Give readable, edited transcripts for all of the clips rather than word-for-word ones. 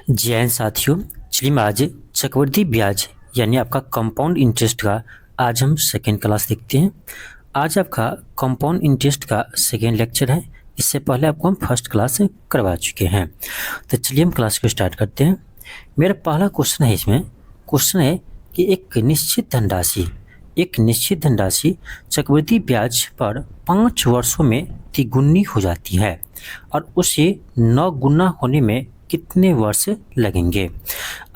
जी हाँ साथियों, चलिए आज चक्रवृद्धि ब्याज यानी आपका कंपाउंड इंटरेस्ट का आज हम सेकेंड क्लास देखते हैं। आज आपका कंपाउंड इंटरेस्ट का सेकेंड लेक्चर है। इससे पहले आपको हम फर्स्ट क्लास करवा चुके हैं। तो चलिए हम क्लास को स्टार्ट करते हैं। मेरा पहला क्वेश्चन है, इसमें क्वेश्चन है कि एक निश्चित धनराशि चक्रवृद्धि ब्याज पर 5 वर्षों में तिगुनी हो जाती है और उसे 9 गुना होने में कितने वर्ष लगेंगे।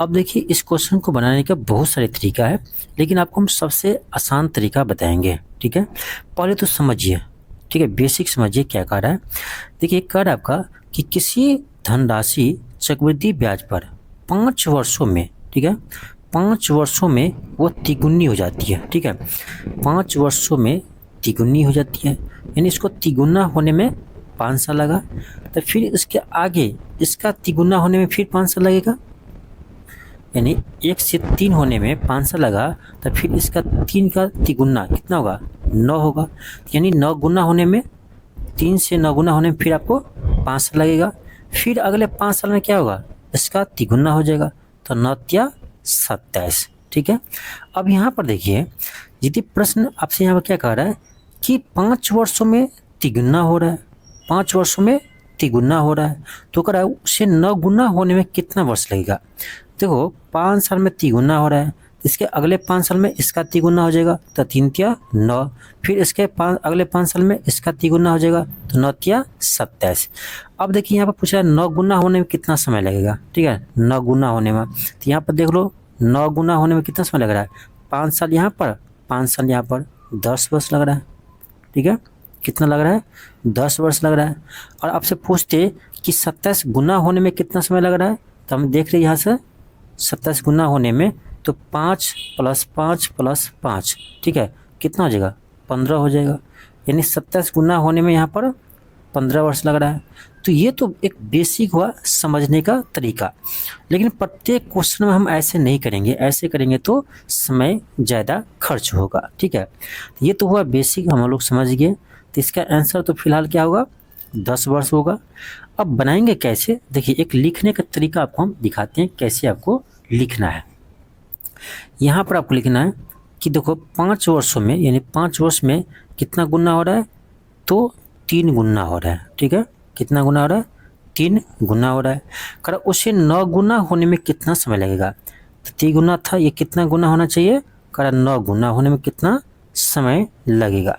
अब देखिए, इस क्वेश्चन को बनाने का बहुत सारे तरीका है, लेकिन आपको हम सबसे आसान तरीका बताएंगे। ठीक है, पहले तो समझिए, ठीक है, बेसिक समझिए क्या कह रहा है। देखिए, कह रहा है आपका कि किसी धनराशि चक्रवृद्धि ब्याज पर 5 वर्षों में, ठीक है, 5 वर्षों में वो तिगुनी हो जाती है। ठीक है, 5 वर्षों में तिगुनी हो जाती है, यानी इसको तिगुना होने में 5 साल लगा, तो फिर इसके आगे इसका तिगुना होने में फिर 5 साल लगेगा, यानी 1 से 3 होने में 5 साल लगा, तो फिर इसका 3 का तिगुना कितना होगा, 9 होगा, यानी 9 गुना होने में, 3 से 9 गुना होने में फिर आपको 5 साल लगेगा। फिर अगले 5 साल में क्या होगा, इसका तिगुना हो जाएगा, तो 9 या 27। ठीक है, अब यहाँ पर देखिए, यदि प्रश्न आपसे यहाँ पर क्या कह रहा है कि 5 वर्षों में तिगुना हो रहा है, 5 वर्षों में तिगुना हो रहा है, तो कह रहा है उसे 9 गुना होने में कितना वर्ष लगेगा। देखो, 5 साल में तिगुना हो रहा है, इसके अगले 5 साल में इसका तिगुना हो जाएगा, तो 3 या 9, फिर इसके अगले 5 साल में इसका तिगुना हो जाएगा, तो 9 या 27। अब देखिए, यहाँ पर पूछ रहा है 9 गुना होने में कितना समय लगेगा। ठीक है, 9 गुना होने में, तो यहाँ पर देख लो 9 गुना होने में कितना समय लग रहा है, 5 साल यहाँ पर, 5 साल यहाँ पर, 10 वर्ष लग रहा है। ठीक है, कितना लग रहा है, 10 वर्ष लग रहा है। और आपसे पूछते कि 27 गुना होने में कितना समय लग रहा है, तो हम देख रहे हैं यहाँ से 27 गुना होने में, तो 5 + 5 + 5, ठीक है, कितना हो जाएगा, 15 हो जाएगा, यानी 27 गुना होने में यहाँ पर 15 वर्ष लग रहा है। तो ये तो एक बेसिक हुआ समझने का तरीका, लेकिन प्रत्येक क्वेश्चन में हम ऐसे नहीं करेंगे, ऐसे करेंगे तो समय ज़्यादा खर्च होगा। ठीक है, ये तो हुआ बेसिक, हम लोग समझ गए। तो इसका आंसर तो फिलहाल क्या होगा, 10 वर्ष होगा। अब बनाएंगे कैसे, देखिए एक लिखने का तरीका आपको हम दिखाते हैं कैसे आपको लिखना है। यहाँ पर आपको लिखना है कि देखो 5 वर्षों में, यानी 5 वर्ष में कितना गुना हो रहा है, तो 3 गुना हो रहा है। ठीक है, कितना गुना हो रहा है, 3 गुना हो रहा है। कर उसे 9 गुना होने में कितना समय लगेगा, तो 3 गुना था, ये कितना गुना होना चाहिए, कर 9 गुना होने में कितना समय लगेगा।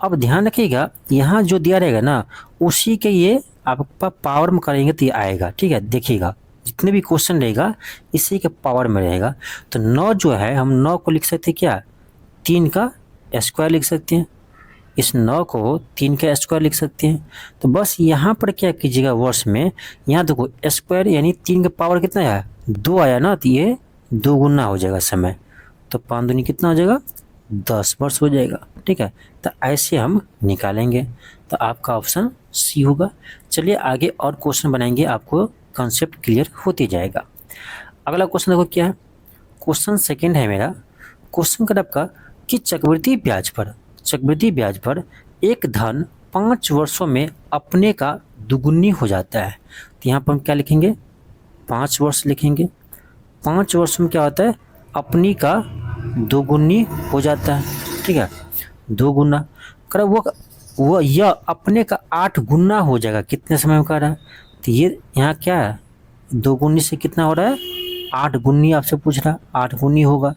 अब ध्यान रखिएगा, यहाँ जो दिया रहेगा ना, उसी के ये आपका पावर में करेंगे तो ये आएगा। ठीक है, देखिएगा जितने भी क्वेश्चन रहेगा इसी के पावर में रहेगा। तो 9 जो है, हम 9 को लिख सकते हैं क्या, 3 का स्क्वायर लिख सकते हैं, इस 9 को 3 का स्क्वायर लिख सकते हैं। तो बस यहाँ पर क्या कीजिएगा, वर्ष में यहाँ देखो स्क्वायर, यानी 3 का पावर कितना आया, 2 आया ना, तो ये 2 गुना हो जाएगा समय, तो 5 दूनी कितना हो जाएगा, 10 वर्ष हो जाएगा। ठीक है, तो ऐसे हम निकालेंगे, तो आपका ऑप्शन सी होगा। चलिए आगे और क्वेश्चन बनाएंगे, आपको कॉन्सेप्ट क्लियर होते जाएगा। अगला क्वेश्चन देखो क्या है, क्वेश्चन सेकंड है मेरा। क्वेश्चन का आपका कि चक्रवृद्धि ब्याज पर एक धन 5 वर्षों में अपने का दुगुनी हो जाता है। तो यहाँ पर हम क्या लिखेंगे, 5 वर्ष लिखेंगे। 5 वर्ष में क्या होता है, अपनी का दोगुनी हो जाता है। ठीक है, 2 गुना कर वो यह अपने का 8 गुना हो जाएगा, कितने समय में कर रहा है, तो ये यहाँ क्या है, 2 गुनी से कितना हो रहा है, 8 गुनी आपसे पूछ रहा है, 8 गुनी होगा।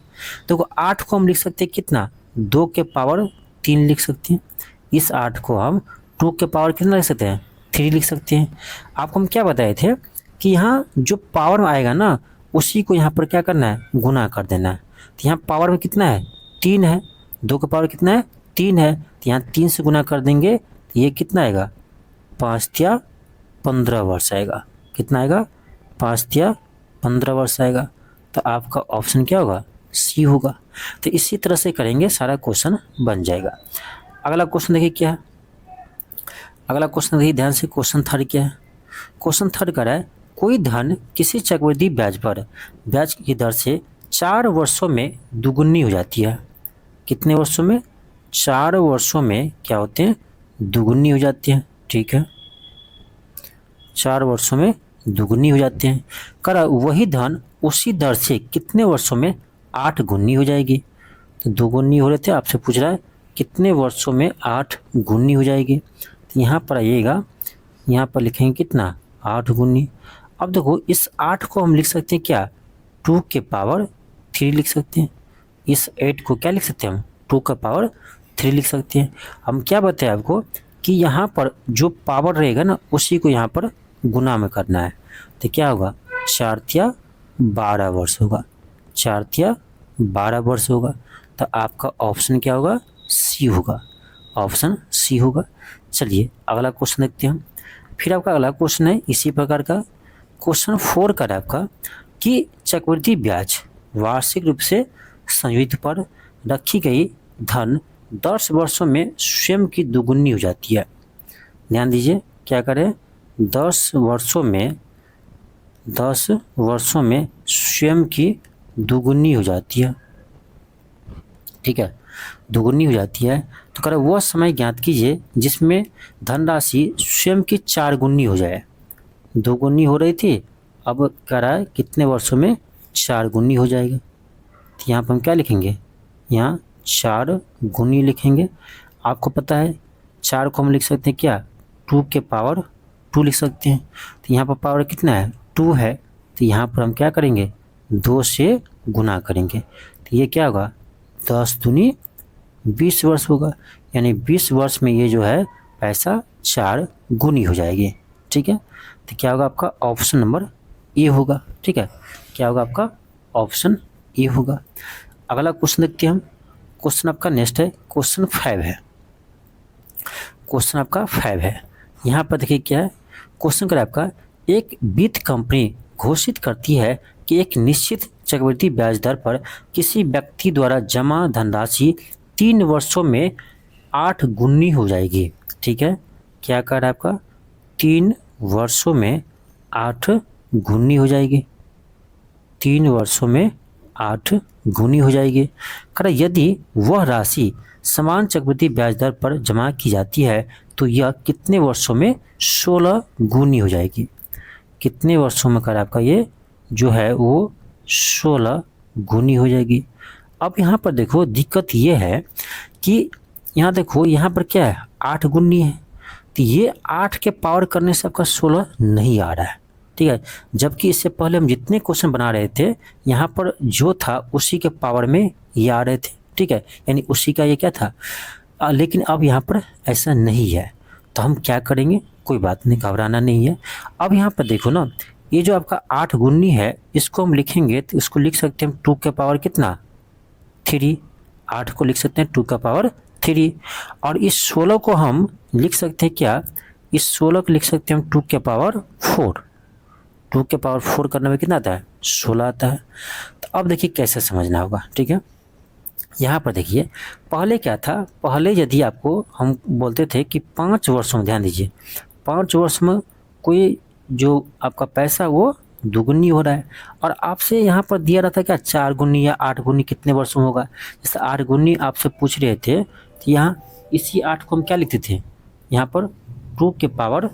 तो 8 को हम लिख सकते हैं कितना, 2 के पावर 3 लिख सकते हैं। इस 8 को हम 2 के पावर कितना लिख सकते हैं, 3 लिख सकते हैं। आपको हम क्या बताए थे कि यहाँ जो पावर में आएगा ना, उसी को यहाँ पर क्या करना है, गुना कर देना है। तो यहाँ पावर में कितना है, 3 है, 2 का पावर कितना है, 3 है, तो यहाँ 3 से गुना कर देंगे, तो ये कितना आएगा, 5 या 15 वर्ष आएगा। कितना आएगा, 5 या 15 वर्ष आएगा। तो आपका ऑप्शन क्या होगा, सी होगा। तो इसी तरह से करेंगे, सारा क्वेश्चन बन जाएगा। अगला क्वेश्चन देखिए क्या है, अगला क्वेश्चन देखिए ध्यान से, क्वेश्चन थर्ड क्या है। क्वेश्चन थर्ड कर रहा है, कोई धन किसी चक्रवृद्धि ब्याज पर ब्याज की दर से 4 वर्षों में दुगुनी हो जाती है। कितने वर्षों में, 4 वर्षों में क्या होते हैं, दुगुनी हो जाती है। ठीक है, 4 वर्षों में दुगुनी हो जाते हैं। करा वही धन उसी दर से कितने वर्षों में 8 गुनी हो जाएगी। तो दुगुनी हो रहे थे, आपसे पूछ रहा है कितने वर्षों में 8 गुनी हो जाएगी। तो यहाँ पर आइएगा, यहाँ पर लिखेंगे कितना 8 गुनी। अब देखो इस 8 को हम लिख सकते हैं क्या 2 के पावर 3 लिख सकते हैं। इस 8 को क्या लिख सकते हैं हम 2 का पावर 3 लिख सकते हैं। हम क्या बताएं आपको कि यहाँ पर जो पावर रहेगा ना उसी को यहाँ पर गुना में करना है। तो क्या होगा 4 तिया 12 वर्ष होगा, 4 तिया 12 वर्ष होगा। तो आपका ऑप्शन क्या होगा सी होगा, ऑप्शन सी होगा। चलिए अगला क्वेश्चन देखते हैं हम। फिर आपका अगला क्वेश्चन है इसी प्रकार का, क्वेश्चन 4 का आपका कि चक्रवृद्धि ब्याज वार्षिक रूप से संयुक्त पर रखी गई धन 10 वर्षों में स्वयं की दुगुनी हो जाती है। ध्यान दीजिए क्या करें 10 वर्षों में स्वयं की दुगुनी हो जाती है। ठीक है, दुगुनी हो जाती है। तो कह रहा वह समय ज्ञात कीजिए जिसमें धनराशि स्वयं की 4 गुनी हो जाए। दुगुनी हो रही थी, अब कह रहा है कितने वर्षों में 4 गुनी हो जाएगा। तो यहाँ पर हम क्या लिखेंगे, यहाँ 4 गुनी लिखेंगे। आपको पता है 4 को हम लिख सकते हैं क्या 2 के पावर 2 लिख सकते हैं। तो यहाँ पर पावर कितना है 2 है, तो यहाँ पर हम क्या करेंगे 2 से गुना करेंगे। तो ये क्या होगा 10 दूनी 20 वर्ष होगा, यानी 20 वर्ष में ये जो है पैसा 4 गुनी हो जाएगी। ठीक है, तो क्या होगा आपका ऑप्शन नंबर ए होगा। ठीक है, क्या होगा आपका ऑप्शन ए होगा। अगला क्वेश्चन देखते हैं हम। क्वेश्चन आपका नेक्स्ट है क्वेश्चन 5 है, क्वेश्चन आपका 5 है। यहाँ पर देखिए क्या है क्वेश्चन का आपका, एक वित्त कंपनी घोषित करती है कि एक निश्चित चक्रवृद्धि ब्याज दर पर किसी व्यक्ति द्वारा जमा धनराशि 3 वर्षों में 8 गुनी हो जाएगी। ठीक है, क्या कह रहा है आपका 3 वर्षों में 8 गुनी हो जाएगी, 3 वर्षों में 8 गुनी हो जाएगी। कह यदि वह राशि समान चक्रवृद्धि ब्याज दर पर जमा की जाती है तो यह कितने वर्षों में 16 गुनी हो जाएगी। कितने वर्षों में कर आपका ये जो है वो 16 गुनी हो जाएगी। अब यहाँ पर देखो दिक्कत ये है कि यहाँ देखो यहाँ पर क्या है 8 गुनी है, तो ये 8 के पावर करने से आपका 16 नहीं आ रहा है। ठीक है, जबकि इससे पहले हम जितने क्वेश्चन बना रहे थे यहाँ पर जो था उसी के पावर में ये आ रहे थे। ठीक है, यानी उसी का ये क्या था, लेकिन अब यहाँ पर ऐसा नहीं है। तो हम क्या करेंगे, कोई बात नहीं, घबराना नहीं है। अब यहाँ पर देखो ना, ये जो आपका 8 गुनी है इसको हम लिखेंगे तो इसको लिख सकते हैं हम 2 के पावर कितना 3, 8 को लिख सकते हैं 2 का पावर 3। और इस 16 को हम लिख सकते हैं क्या, इस 16 को लिख सकते हैं हम 2 के पावर 4। 2 के पावर 4 करने में कितना आता है 16 आता है। तो अब देखिए कैसे समझना होगा। ठीक है, यहाँ पर देखिए पहले क्या था, पहले यदि आपको हम बोलते थे कि 5 वर्षों में, ध्यान दीजिए 5 वर्ष में कोई जो आपका पैसा वो दुगुनी हो रहा है, और आपसे यहाँ पर दिया रहा था क्या 4 गुनी या 8 गुनी कितने वर्षों में होगा। जैसे 8 गुनी आपसे पूछ रहे थे तो यहाँ इसी 8 को हम क्या लिखते थे, यहाँ पर 2 के पावर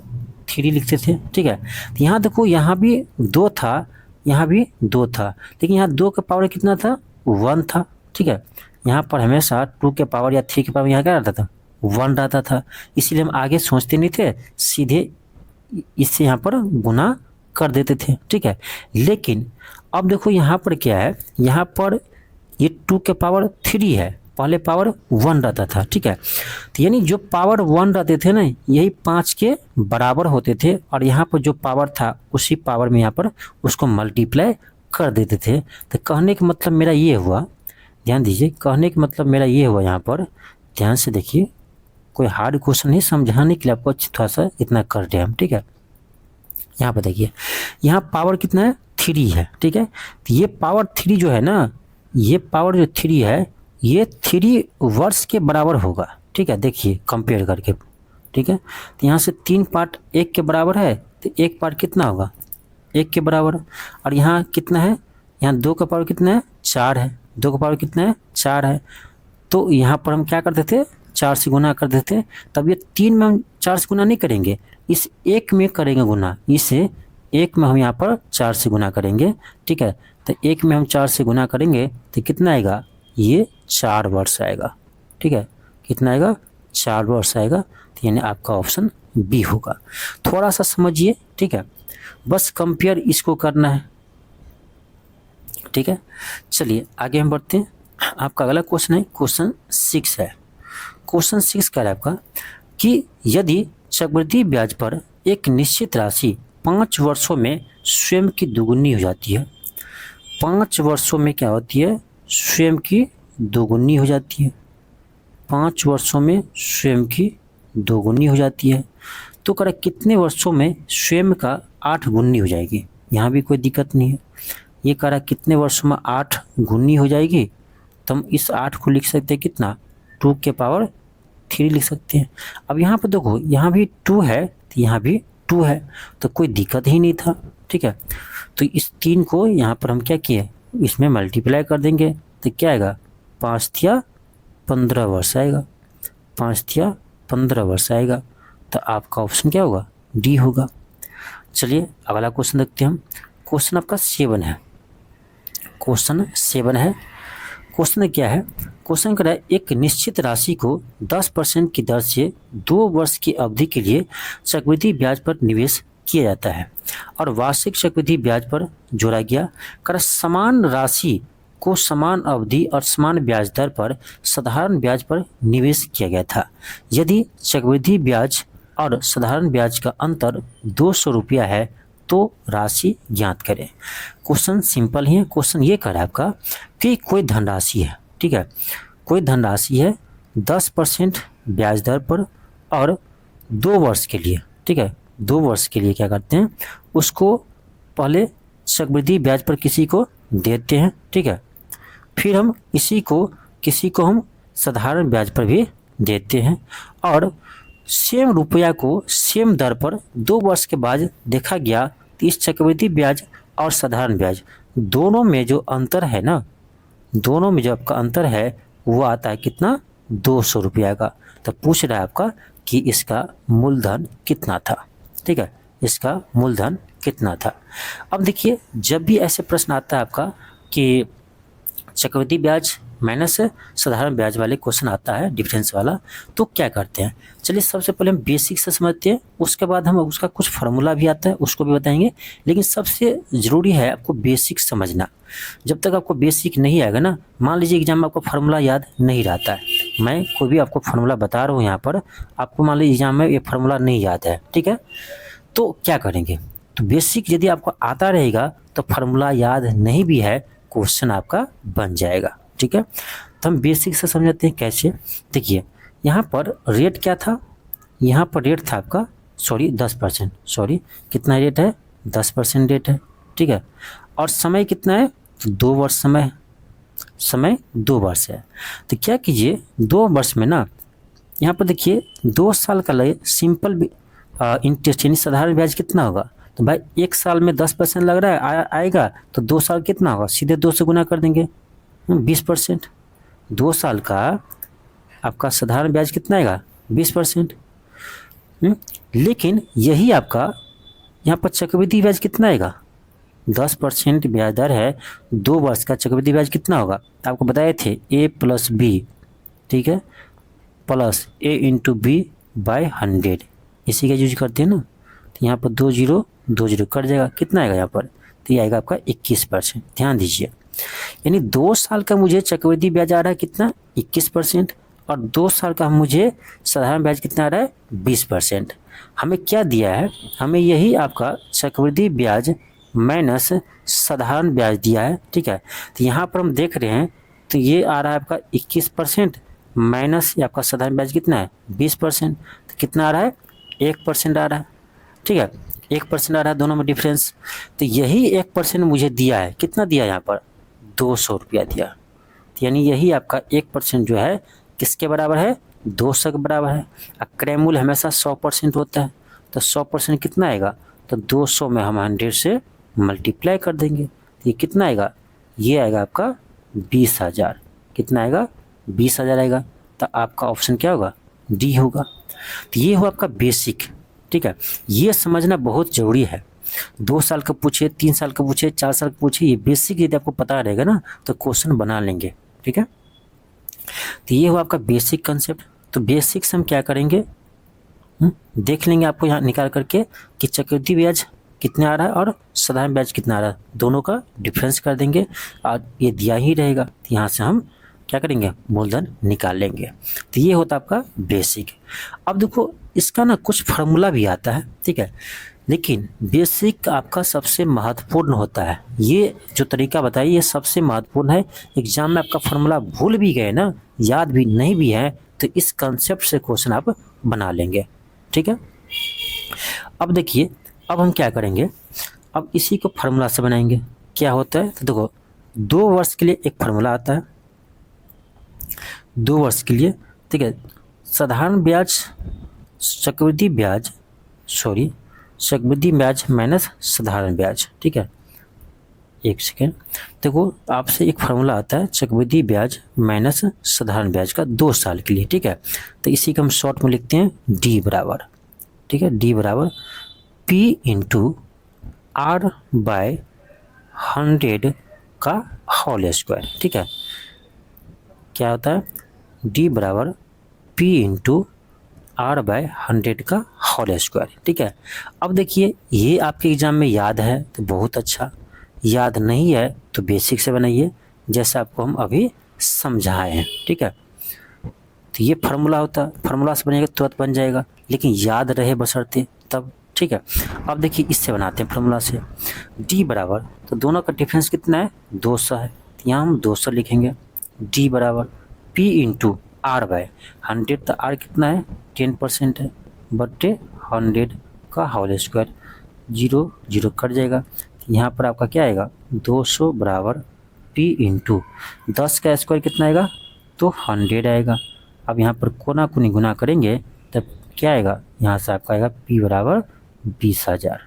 3 लिखते थे। ठीक है, तो यहाँ देखो यहाँ भी 2 था, यहाँ भी 2 था, लेकिन यहाँ 2 का पावर कितना था 1 था। ठीक है, यहाँ पर हमेशा 2 के पावर या 3 के पावर यहाँ क्या रहता था 1 रहता था, इसीलिए हम आगे सोचते नहीं थे, सीधे इससे यहाँ पर गुना कर देते थे। ठीक है, लेकिन अब देखो यहाँ पर क्या है, यहाँ पर ये 2 के पावर 3 है, पहले पावर 1 रहता था। ठीक है, तो यानी जो पावर 1 रहते थे ना यही 5 के बराबर होते थे, और यहाँ पर जो पावर था उसी पावर में यहाँ पर उसको मल्टीप्लाई कर देते थे। तो कहने का मतलब मेरा ये हुआ, ध्यान दीजिए, कहने का मतलब मेरा ये हुआ, यहाँ पर ध्यान से देखिए, कोई हार्ड क्वेश्चन नहीं, समझाने के लिए आपको थोड़ा सा इतना कर रहे हम। ठीक है, यहाँ पर देखिए यहाँ पावर कितना है 3 है। ठीक है, तो ये पावर 3 जो है ना, ये पावर जो 3 है ये 3 वर्ष के बराबर होगा। ठीक है, देखिए कंपेयर करके। ठीक है, तो यहाँ से 3 पार्ट 1 के बराबर है, तो 1 पार्ट कितना होगा 1 के बराबर, और यहाँ कितना है, यहाँ 2 का पावर कितना है 4 है, 2 का पावर कितना है 4 है। तो यहाँ पर हम क्या करते थे 4 से गुना कर देते। तब ये 3 में हम 4 से गुना नहीं करेंगे, इस 1 में करेंगे गुना, इसे 1 में हम यहाँ पर 4 से गुना करेंगे, ठीक है। तो 1 में हम 4 से गुना करेंगे तो कितना आएगा, ये 4 वर्ष आएगा, ठीक है। कितना आएगा, 4 वर्ष आएगा। तो यानी आपका ऑप्शन बी होगा। थोड़ा सा समझिए, ठीक है, बस कंपेयर इसको करना है, ठीक है। चलिए आगे हम बढ़ते हैं। आपका अगला क्वेश्चन है, क्वेश्चन 6 है। क्वेश्चन 6 क्या है आपका कि यदि चक्रवृद्धि ब्याज पर एक निश्चित राशि 5 वर्षों में स्वयं की दोगुनी हो जाती है, 5 वर्षों में क्या होती है, स्वयं की दोगुनी हो जाती है, 5 वर्षों में स्वयं की दोगुनी हो जाती है, तो कह रहा कितने वर्षों में स्वयं का 8 गुनी हो जाएगी। यहाँ भी कोई दिक्कत नहीं है। ये कह रहा कितने वर्षों में 8 गुनी हो जाएगी, तो हम इस 8 को लिख सकते हैं कितना, 2 के पावर 3 लिख सकते हैं। अब यहाँ पर देखो, यहाँ भी 2 है तो यहाँ भी 2 है, तो कोई दिक्कत ही नहीं था, ठीक है। तो इस 3 को यहाँ पर हम क्या किए, इसमें मल्टीप्लाई कर देंगे तो क्या आएगा, 5 तिया 15 वर्ष आएगा, 5 तिया 15 वर्ष आएगा। तो आपका ऑप्शन क्या होगा, डी होगा। चलिए अगला क्वेश्चन देखते हैं हम। क्वेश्चन आपका 7 है। क्वेश्चन 7 है। क्वेश्चन क्या है, क्वेश्चन कर रहा है एक निश्चित राशि को 10% की दर से 2 वर्ष की अवधि के लिए चक्रवृद्धि ब्याज पर निवेश किया जाता है और वार्षिक चक्रवृद्धि ब्याज पर जोड़ा गया। कर समान राशि को समान अवधि और समान ब्याज दर पर साधारण ब्याज पर निवेश किया गया था। यदि चक्रवृद्धि ब्याज और साधारण ब्याज का अंतर 200 रुपया है तो राशि ज्ञात करें। क्वेश्चन सिंपल ही है। क्वेश्चन ये कर रहा है आपका कि कोई धनराशि है, ठीक है, कोई धनराशि है 10% ब्याज दर पर और 2 वर्ष के लिए, ठीक है, 2 वर्ष के लिए क्या करते हैं, उसको पहले चक्रवृद्धि ब्याज पर किसी को देते हैं, ठीक है, फिर हम किसी को हम साधारण ब्याज पर भी देते हैं और सेम रुपया को सेम दर पर 2 वर्ष के बाद देखा गया तो इस चक्रवृद्धि ब्याज और साधारण ब्याज दोनों में जो अंतर है ना, दोनों में जो आपका अंतर है वो आता है कितना, 200 रुपया का। तो पूछ रहा है आपका कि इसका मूलधन कितना था, ठीक है, इसका मूलधन कितना था। अब देखिए जब भी ऐसे प्रश्न आता है आपका कि चक्रवृद्धि ब्याज माइनस साधारण ब्याज वाले क्वेश्चन आता है डिफरेंस वाला, तो क्या करते हैं, चलिए सबसे पहले हम बेसिक से समझते हैं, उसके बाद हम उसका कुछ फार्मूला भी आता है उसको भी बताएंगे। लेकिन सबसे ज़रूरी है आपको बेसिक समझना। जब तक आपको बेसिक नहीं आएगा ना, मान लीजिए एग्जाम में आपको फार्मूला याद नहीं रहता है, मैं कोई भी आपको फार्मूला बता रहा हूँ यहाँ पर, आपको मान लीजिए एग्जाम में ये फार्मूला नहीं याद है, ठीक है, तो क्या करेंगे, तो बेसिक यदि आपको आता रहेगा तो फार्मूला याद नहीं भी है, क्वेश्चन आपका बन जाएगा, ठीक है। तो हम बेसिक से समझते हैं कैसे। देखिए यहाँ पर रेट क्या था, यहाँ पर रेट था आपका 10%, कितना रेट है, 10% रेट है, ठीक है, और समय कितना है, 2 वर्ष समय 2 वर्ष है। तो क्या कीजिए 2 वर्ष में ना, यहाँ पर देखिए 2 साल का लगे सिंपल इंटरेस्ट यानी साधारण ब्याज कितना होगा, तो भाई 1 साल में 10% लग रहा है आएगा, तो 2 साल कितना होगा, सीधे 2 से गुना कर देंगे, 20%। 2 साल का आपका साधारण ब्याज कितना आएगा, 20%। लेकिन यही आपका यहाँ पर चक्रवृद्धि ब्याज कितना आएगा, 10% ब्याज दर है, 2 वर्ष का चक्रवृद्धि ब्याज कितना होगा, आपको बताए थे A+B, ठीक है, प्लस A × B/100, इसी का यूज करते हैं ना। तो यहाँ पर 2 0 कट जाएगा, कितना आएगा यहाँ पर, तो ये आएगा आपका 21%। ध्यान दीजिए, यानी 2 साल का मुझे चक्रवृद्धि ब्याज आ रहा है कितना, 21%, और 2 साल का मुझे साधारण ब्याज कितना आ रहा है, 20%। हमें क्या दिया है, हमें यही आपका चक्रवृद्धि ब्याज माइनस साधारण ब्याज दिया है, ठीक है। तो यहाँ पर हम देख रहे हैं तो ये आ रहा है आपका 21% माइनस आपका साधारण ब्याज कितना है, 20%, तो कितना आ रहा है, 1% आ रहा है, ठीक है, 1% आ रहा है, दोनों में डिफरेंस। तो यही 1% मुझे दिया है, कितना दिया यहाँ पर, 200 रुपया दिया। तो यानी यही आपका 1% जो है किसके बराबर है, 200 के बराबर है। क्रय मूल्य हमेशा 100% होता है, तो 100% कितना आएगा, तो 200 में हम 100 से मल्टीप्लाई कर देंगे, तो ये कितना आएगा, ये आएगा आपका 20,000। कितना आएगा, 20,000 आएगा। तो आपका ऑप्शन क्या होगा, डी होगा। तो ये हो आपका बेसिक, ठीक है, ये समझना बहुत ज़रूरी है। 2 साल का पूछे, 3 साल का पूछे, 4 साल का पूछे, ये बेसिक यदि आपको पता रहेगा ना तो क्वेश्चन बना लेंगे, ठीक है। तो ये हुआ आपका बेसिक कंसेप्ट। तो बेसिक से हम क्या करेंगे, देख लेंगे आपको यहाँ निकाल करके कि चक्रवृद्धि ब्याज कितना आ रहा है और साधारण ब्याज कितना आ रहा है, दोनों का डिफरेंस कर देंगे और ये दिया ही रहेगा, तो यहाँ से हम क्या करेंगे, मूलधन निकाल लेंगे। तो ये होता है आपका बेसिक। अब देखो इसका ना कुछ फार्मूला भी आता है, ठीक है, लेकिन बेसिक आपका सबसे महत्वपूर्ण होता है। ये जो तरीका बताइए ये सबसे महत्वपूर्ण है। एग्जाम में आपका फार्मूला भूल भी गए ना, याद भी नहीं भी है, तो इस कंसेप्ट से क्वेश्चन आप बना लेंगे, ठीक है। अब देखिए, अब हम क्या करेंगे, अब इसी को फार्मूला से बनाएंगे। क्या होता है, तो देखो 2 वर्ष के लिए एक फार्मूला आता है, 2 वर्ष के लिए, ठीक है। साधारण ब्याज चक्रवृद्धि ब्याज चक्रवृद्धि ब्याज माइनस साधारण ब्याज, ठीक है। एक सेकेंड, देखो आपसे एक फार्मूला आता है चक्रवृद्धि ब्याज माइनस साधारण ब्याज का 2 साल के लिए, ठीक है। तो इसी को हम शॉर्ट में लिखते हैं डी बराबर, ठीक है, डी बराबर पी इंटू आर बाय 100 का होल स्क्वायर, ठीक है। क्या होता है, डी बराबर पी इंटू आर बाय 100 का होल स्क्वायर, ठीक है। अब देखिए ये आपके एग्जाम में याद है तो बहुत अच्छा, याद नहीं है तो बेसिक से बनाइए जैसे आपको हम अभी समझाए हैं, ठीक है। तो ये फार्मूला होता है, फार्मूला से बनेगा तुरंत बन जाएगा, लेकिन याद रहे बशर्ते तब, ठीक है। अब देखिए इससे बनाते हैं फार्मूला से, डी बराबर, तो दोनों का डिफरेंस कितना है, 200 है, तो यहाँ हम 200 लिखेंगे। डी बराबर पी इंटू आर बाय 100, तो आर कितना है 10% है, बट्टे 100 का होल स्क्वायर, 0 0 कट जाएगा, यहाँ पर आपका क्या आएगा 200 बराबर पी इंटू 10 का स्क्वायर कितना आएगा, तो 100 आएगा। अब यहाँ पर कोना कोनी गुना करेंगे तब क्या आएगा, यहाँ से आपका आएगा पी बराबर 20,000,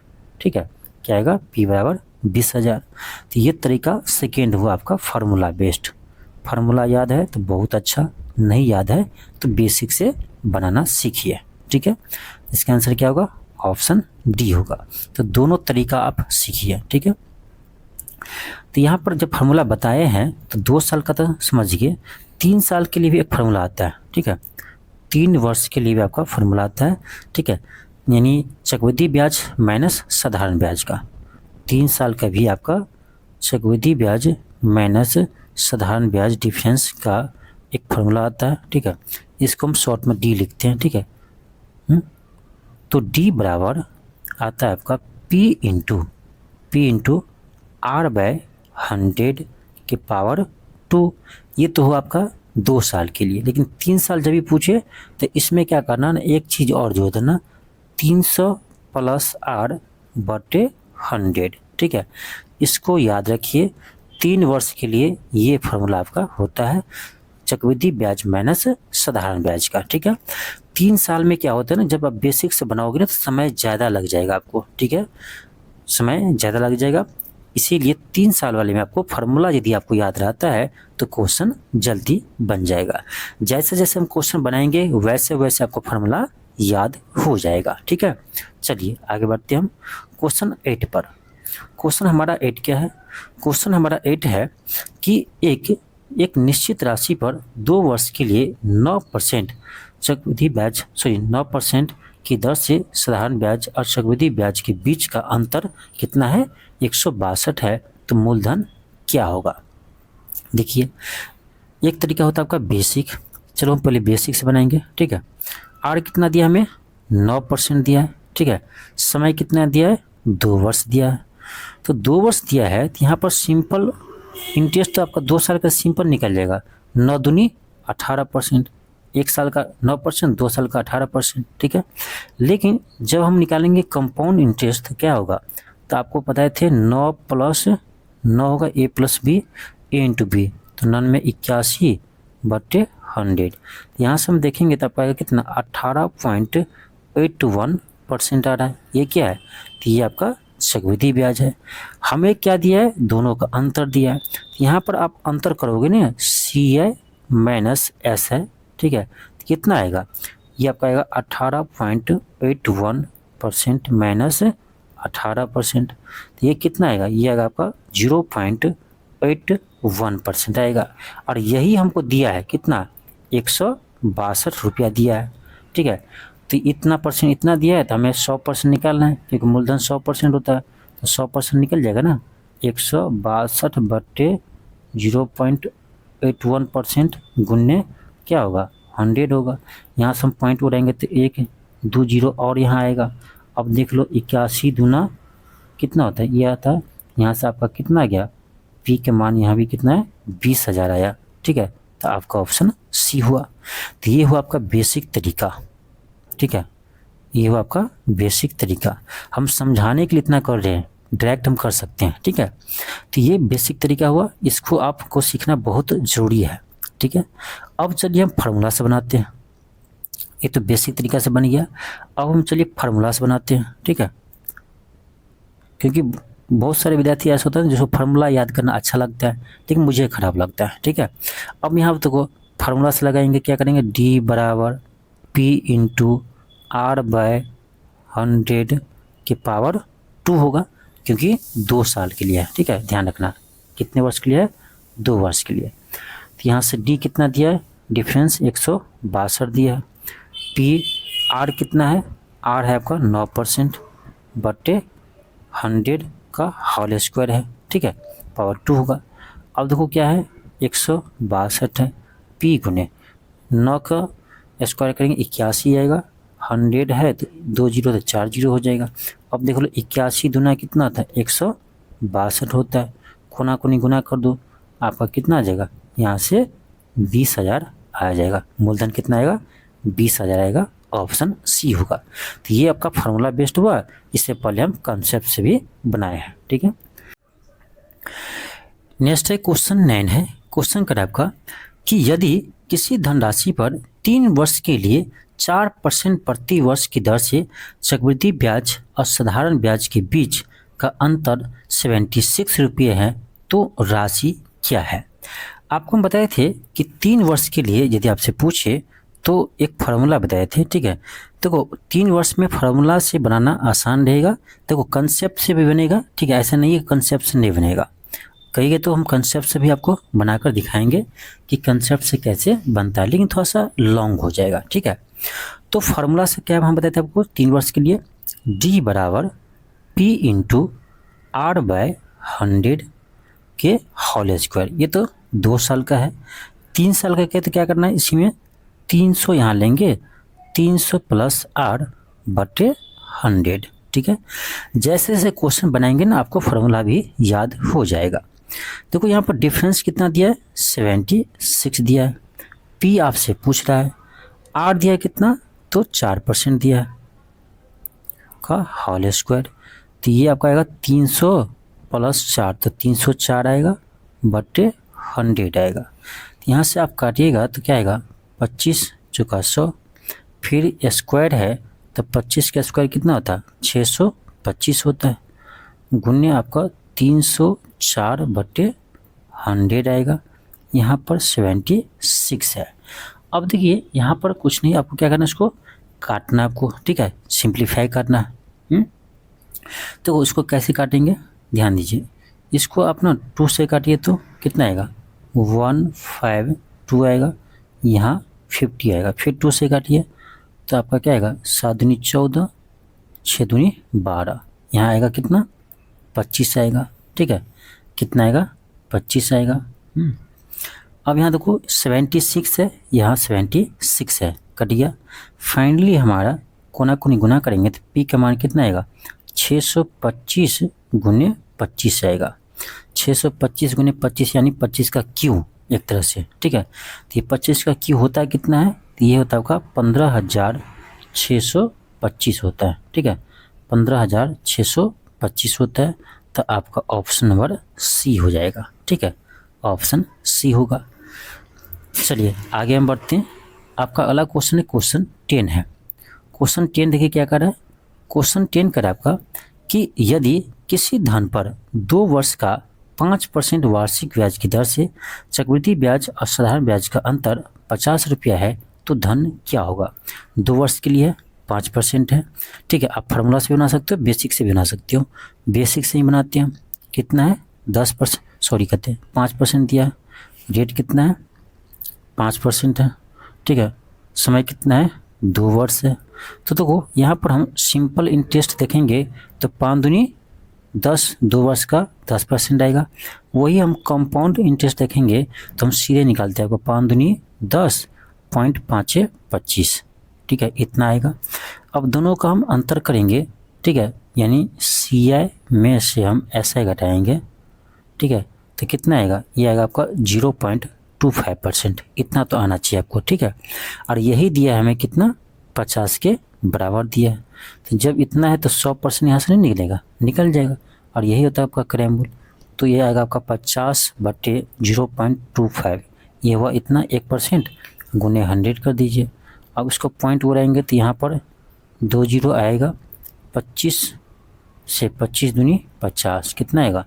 ठीक है। क्या आएगा, पी बराबर 20,000। तो ये तरीका सेकेंड हुआ आपका फार्मूला बेस्ड। फार्मूला याद है तो बहुत अच्छा, नहीं याद है तो बेसिक से बनाना सीखिए, ठीक है। इसका आंसर क्या होगा, ऑप्शन डी होगा। तो दोनों तरीका आप सीखिए, ठीक है। तो यहाँ पर जब फार्मूला बताए हैं तो 2 साल का तो समझिए, 3 साल के लिए भी एक फार्मूला आता है, ठीक है। 3 वर्ष के लिए भी आपका फार्मूला आता है, ठीक है, यानी चक्रवृद्धि ब्याज माइनस साधारण ब्याज का। 3 साल का भी आपका चक्रवृद्धि ब्याज माइनस साधारण ब्याज डिफरेंस का एक फार्मूला आता है, ठीक है। इसको हम शॉर्ट में डी लिखते हैं, ठीक है। तो डी बराबर आता है आपका पी इंटू आर बाय 100 के पावर 2। ये तो हुआ आपका 2 साल के लिए, लेकिन 3 साल जब भी पूछे तो इसमें क्या करना ना, एक चीज़ और जोड़ देना, 300 प्लस आर बटे 100, ठीक है। इसको याद रखिए, 3 वर्ष के लिए ये फार्मूला आपका होता है चक्रवृद्धि ब्याज माइनस साधारण ब्याज का, ठीक है। 3 साल में क्या होता है ना, जब आप बेसिक से बनाओगे ना तो समय ज़्यादा लग जाएगा आपको, ठीक है, समय ज़्यादा लग जाएगा। इसीलिए 3 साल वाले में आपको फार्मूला यदि आपको याद रहता है तो क्वेश्चन जल्दी बन जाएगा। जैसे जैसे हम क्वेश्चन बनाएंगे वैसे वैसे आपको फार्मूला याद हो जाएगा, ठीक है। चलिए आगे बढ़ते हैं हम क्वेश्चन 8 पर। क्वेश्चन हमारा 8 क्या है, क्वेश्चन हमारा 8 है कि एक निश्चित राशि पर 2 वर्ष के लिए 9% चक्रवृद्धि ब्याज 9% की दर से साधारण ब्याज और चक्रवृद्धि ब्याज के बीच का अंतर कितना है, 162 है, तो मूलधन क्या होगा। देखिए एक तरीका होता है आपका बेसिक, चलो हम पहले बेसिक से बनाएंगे, ठीक है। आर कितना दिया हमें, 9% दिया है, ठीक है। समय कितना दिया है, 2 वर्ष दिया है। तो 2 वर्ष दिया है तो यहाँ पर सिंपल इंटरेस्ट तो आपका 2 साल का सिंपल निकल जाएगा, 9 दूनी 18%, 1 साल का 9%, 2 साल का 18%, ठीक है। लेकिन जब हम निकालेंगे कंपाउंड इंटरेस्ट तो क्या होगा, तो आपको पता थे 9 + 9 होगा a + b a × b, तो 9 में 81 बटे 100। यहाँ से हम देखेंगे तो आपका कितना 18.81% आ रहा है। ये क्या है, तो ये आपका चक्रवृद्धि ब्याज है। हमें क्या दिया है, दोनों का अंतर दिया है। यहाँ पर आप अंतर करोगे ना, सी है माइनस एस है, ठीक है, तो कितना आएगा, ये आपका आएगा 18.81% माइनस 18%। तो ये कितना आएगा, ये आएगा आपका 0.81% आएगा। और यही हमको दिया है कितना, 162 रुपया दिया है, ठीक है। तो इतना परसेंट इतना दिया है, तो हमें 100% निकालना है, क्योंकि मूलधन 100% होता है, तो 100% निकल जाएगा ना। 162/0.81% गुन्ने क्या होगा, 100 होगा। यहाँ से हम पॉइंट उड़ाएंगे तो 1 2 0 और यहाँ आएगा। अब देख लो 81 दूना कितना होता है, ये आता है। यहाँ से आपका कितना आ गया, पी के मान यहाँ भी कितना है, 20,000 आया, ठीक है। तो आपका ऑप्शन सी हुआ। तो ये हुआ आपका बेसिक तरीका, ठीक है। ये हुआ आपका बेसिक तरीका। हम समझाने के लिए इतना कर रहे हैं, डायरेक्ट हम कर सकते हैं, ठीक है। तो ये बेसिक तरीका हुआ, इसको आपको सीखना बहुत ज़रूरी है, ठीक है। अब चलिए हम फार्मूला से बनाते हैं। ये तो बेसिक तरीका से बन गया। अब हम चलिए फार्मूला से बनाते हैं, ठीक है। क्योंकि बहुत सारे विद्यार्थी ऐसे होते हैं जिसको फार्मूला याद करना अच्छा लगता है, लेकिन मुझे ख़राब लगता है, ठीक है। अब यहाँ तो फार्मूला से लगाएंगे, क्या करेंगे, D बराबर P इंटू R/100 के पावर 2 होगा, क्योंकि 2 साल के लिए है, ठीक है। ध्यान रखना कितने वर्ष के लिए है, 2 वर्ष के लिए। तो यहाँ से D कितना दिया है, डिफरेंस 162 दिया है। P R कितना है, R है आपका 9% बटे 100 का होल स्क्वायर है, ठीक है, पावर 2 होगा। अब देखो क्या है, 162 है, P गुने 9 का स्क्वायर करेंगे 81 आएगा, 100 है तो 2 0 तो 4 0 हो जाएगा। अब देख लो 81 दूना कितना था, 162 होता है, कोना कोनी गुना कर दो, आपका कितना आ जाएगा, यहाँ से 20,000 आ जाएगा। मूलधन कितना आएगा, 20,000 आएगा, ऑप्शन सी होगा। तो ये आपका फार्मूला बेस्ड हुआ, इससे पहले हम कंसेप्ट से भी बनाए हैं, ठीक है। नेक्स्ट है क्वेश्चन 9 है। क्वेश्चन कर आपका कि यदि किसी धनराशि पर 3 वर्ष के लिए 4% प्रति वर्ष की दर से चक्रवृद्धि ब्याज और साधारण ब्याज के बीच का अंतर 76 रुपये है, तो राशि क्या है। आपको हम बताए थे कि 3 वर्ष के लिए यदि आपसे पूछे तो एक फार्मूला बताए थे, ठीक है। देखो 3 वर्ष में फार्मूला से बनाना आसान रहेगा, देखो कंसेप्ट से भी बनेगा, ठीक है। ऐसा नहीं है कंसेप्ट से नहीं बनेगा, कहिए तो हम कंसेप्ट से भी आपको बनाकर दिखाएंगे कि कंसेप्ट से कैसे बनता है, लेकिन थोड़ा सा लॉन्ग हो जाएगा, ठीक है। तो फार्मूला से क्या हम बताए थे आपको, 3 वर्ष के लिए D बराबर P इंटू R/100 के होल स्क्वायर। ये तो 2 साल का है, 3 साल का तो क्या करना है, इसी में 300 यहाँ लेंगे, 300 प्लस R बटे 100, ठीक है। जैसे जैसे क्वेश्चन बनाएंगे ना, आपको फार्मूला भी याद हो जाएगा। देखो यहाँ पर डिफरेंस कितना दिया है, 76 दिया है। P आपसे पूछ रहा है, R दिया है कितना, तो 4% दिया है का होल स्क्वायर। तो ये आपका आएगा 300 प्लस 4, तो 304 आएगा बटे 100 आएगा। तो यहाँ से आप काटिएगा तो क्या आएगा, 25 चुका 100, फिर स्क्वायर है तो 25 का स्क्वायर कितना होता है, 625 होता है, गुने आपका 304 बटे 100 आएगा। यहाँ पर 76 है। अब देखिए यहाँ पर कुछ नहीं, आपको क्या करना है, इसको काटना है आपको, ठीक है, सिंप्लीफाई करना है। तो इसको कैसे काटेंगे, ध्यान दीजिए। इसको आप ना 2 से काटिए तो कितना आएगा, 152 आएगा, यहाँ 50 आएगा। फिर 2 से काटिए तो आपका क्या आएगा, 7 दूनी 14, 6 दूनी 12, यहाँ आएगा कितना, 25 आएगा, ठीक है। कितना आएगा, 25 आएगा। अब यहाँ देखो 76 है, यहाँ 76 है, कट गया। फाइनली हमारा कोना कोनी गुना करेंगे तो P का मान कितना आएगा, 625 गुने 25 आएगा। 625 गुने 25 यानी 25 का Q एक तरह से, ठीक है। तो ये 25 का Q होता है कितना है, तो ये होता है आपका 15,625 होता है, ठीक है, 15,625 होता है। तो आपका ऑप्शन नंबर सी हो जाएगा, ठीक है, ऑप्शन सी होगा। चलिए आगे हम बढ़ते हैं। आपका अगला क्वेश्चन है, क्वेश्चन 10 है। क्वेश्चन 10 देखिए क्या कर रहा है। क्वेश्चन 10 कर आपका कि यदि किसी धन पर 2 वर्ष का 5% वार्षिक ब्याज की दर से चक्रवृद्धि ब्याज और साधारण ब्याज का अंतर 50 रुपया है, तो धन क्या होगा। 2 वर्ष के लिए 5% है। ठीक है, आप फार्मूला से भी बना सकते हो, बेसिक से भी बना सकते हो। बेसिक से ही बनाते हैं, कितना है 10%, सॉरी कहते हैं 5% दिया है। रेट कितना है 5% है। ठीक है, समय कितना है 2 वर्ष है। तो देखो यहाँ पर हम सिंपल इंटरेस्ट देखेंगे तो 5 दूनी 10, 2 वर्ष का 10% आएगा। वही हम कंपाउंड इंटरेस्ट देखेंगे तो हम सीधे निकालते हैं, आपको 5 दूनी 10, 0.5 25। ठीक है, इतना आएगा। अब दोनों का हम अंतर करेंगे। ठीक है, यानी CI में से हम SI घटाएंगे। ठीक है, तो कितना आएगा, ये आएगा आपका 0.25%। इतना तो आना चाहिए आपको। ठीक है, और यही दिया है हमें कितना 50 के बराबर दिया है। तो जब इतना है तो 100% यहाँ से नहीं निकलेगा, निकल जाएगा, और यही होता है आपका क्रैम रूल। तो ये आएगा आपका 50/0.25, ये हुआ इतना 1%, गुने 100 कर दीजिए। अब इसको पॉइंट उड़ाएंगे तो यहाँ पर 2 जीरो आएगा, 25 से 25 दूनी 50, कितना आएगा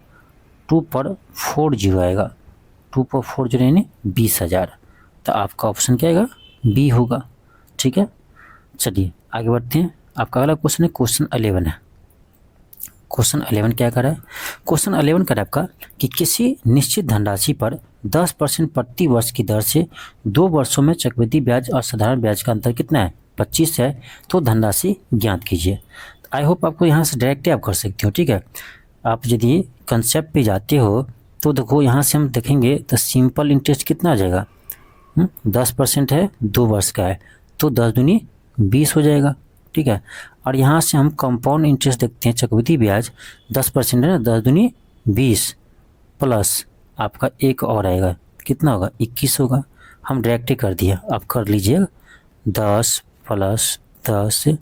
2 पर 4 जीरो आएगा, 2 पर 4 जीरो यानी 20,000। तो आपका ऑप्शन क्या आएगा, बी होगा। ठीक है, चलिए आगे बढ़ते हैं। आपका अगला क्वेश्चन है क्वेश्चन 11 है। क्वेश्चन 11 क्या कर रहा है, क्वेश्चन 11 कर आपका कि किसी निश्चित धनराशि पर 10% प्रति वर्ष की दर से 2 वर्षों में चक्रवृद्धि ब्याज और साधारण ब्याज का अंतर कितना है 25 है, तो धनराशि ज्ञात कीजिए। आई होप आपको यहाँ से डायरेक्ट आप कर सकते हो। ठीक है, आप यदि कंसेप्ट पे जाते हो तो देखो यहाँ से हम देखेंगे तो सिंपल इंटरेस्ट कितना आ जाएगा, 10% है 2 वर्ष का है तो 10 दूनी 20 हो जाएगा। ठीक है, और यहाँ से हम कंपाउंड इंटरेस्ट देखते हैं, चक्रवृद्धि ब्याज 10% है ना, 10 दूनी 20 प्लस आपका एक और आएगा, कितना होगा 21 होगा। हम डायरेक्ट कर दिया, आप कर लीजिए 10 प्लस 10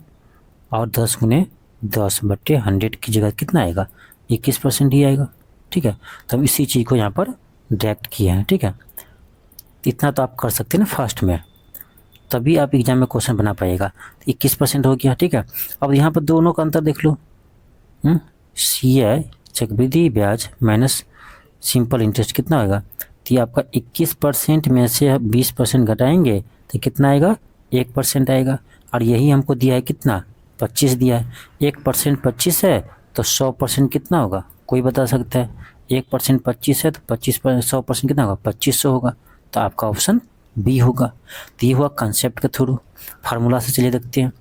और 10 गुने 10/100 की जगह कितना आएगा 21% ही आएगा। ठीक है, तो हम इसी चीज़ को यहाँ पर डायरेक्ट किए हैं। ठीक है, इतना तो आप कर सकते हैं ना फर्स्ट में, तभी आप एग्जाम में क्वेश्चन बना पाएगा। 21% हो गया। ठीक है, अब यहाँ पर दोनों का अंतर देख लो, CI चक्रवृद्धि ब्याज माइनस सिंपल इंटरेस्ट कितना होगा, तो ये आपका 21% में से 20% घटाएंगे तो कितना आएगा 1% आएगा। और यही हमको दिया है कितना 25 दिया है, 1% 25 है तो 100% कितना होगा, कोई बता सकता है। 1% 25 है तो 100% कितना होगा 2500 होगा। तो आपका ऑप्शन बी होगा। तो ये हुआ कंसेप्ट के थ्रू। फार्मूला से चलिए देखते हैं।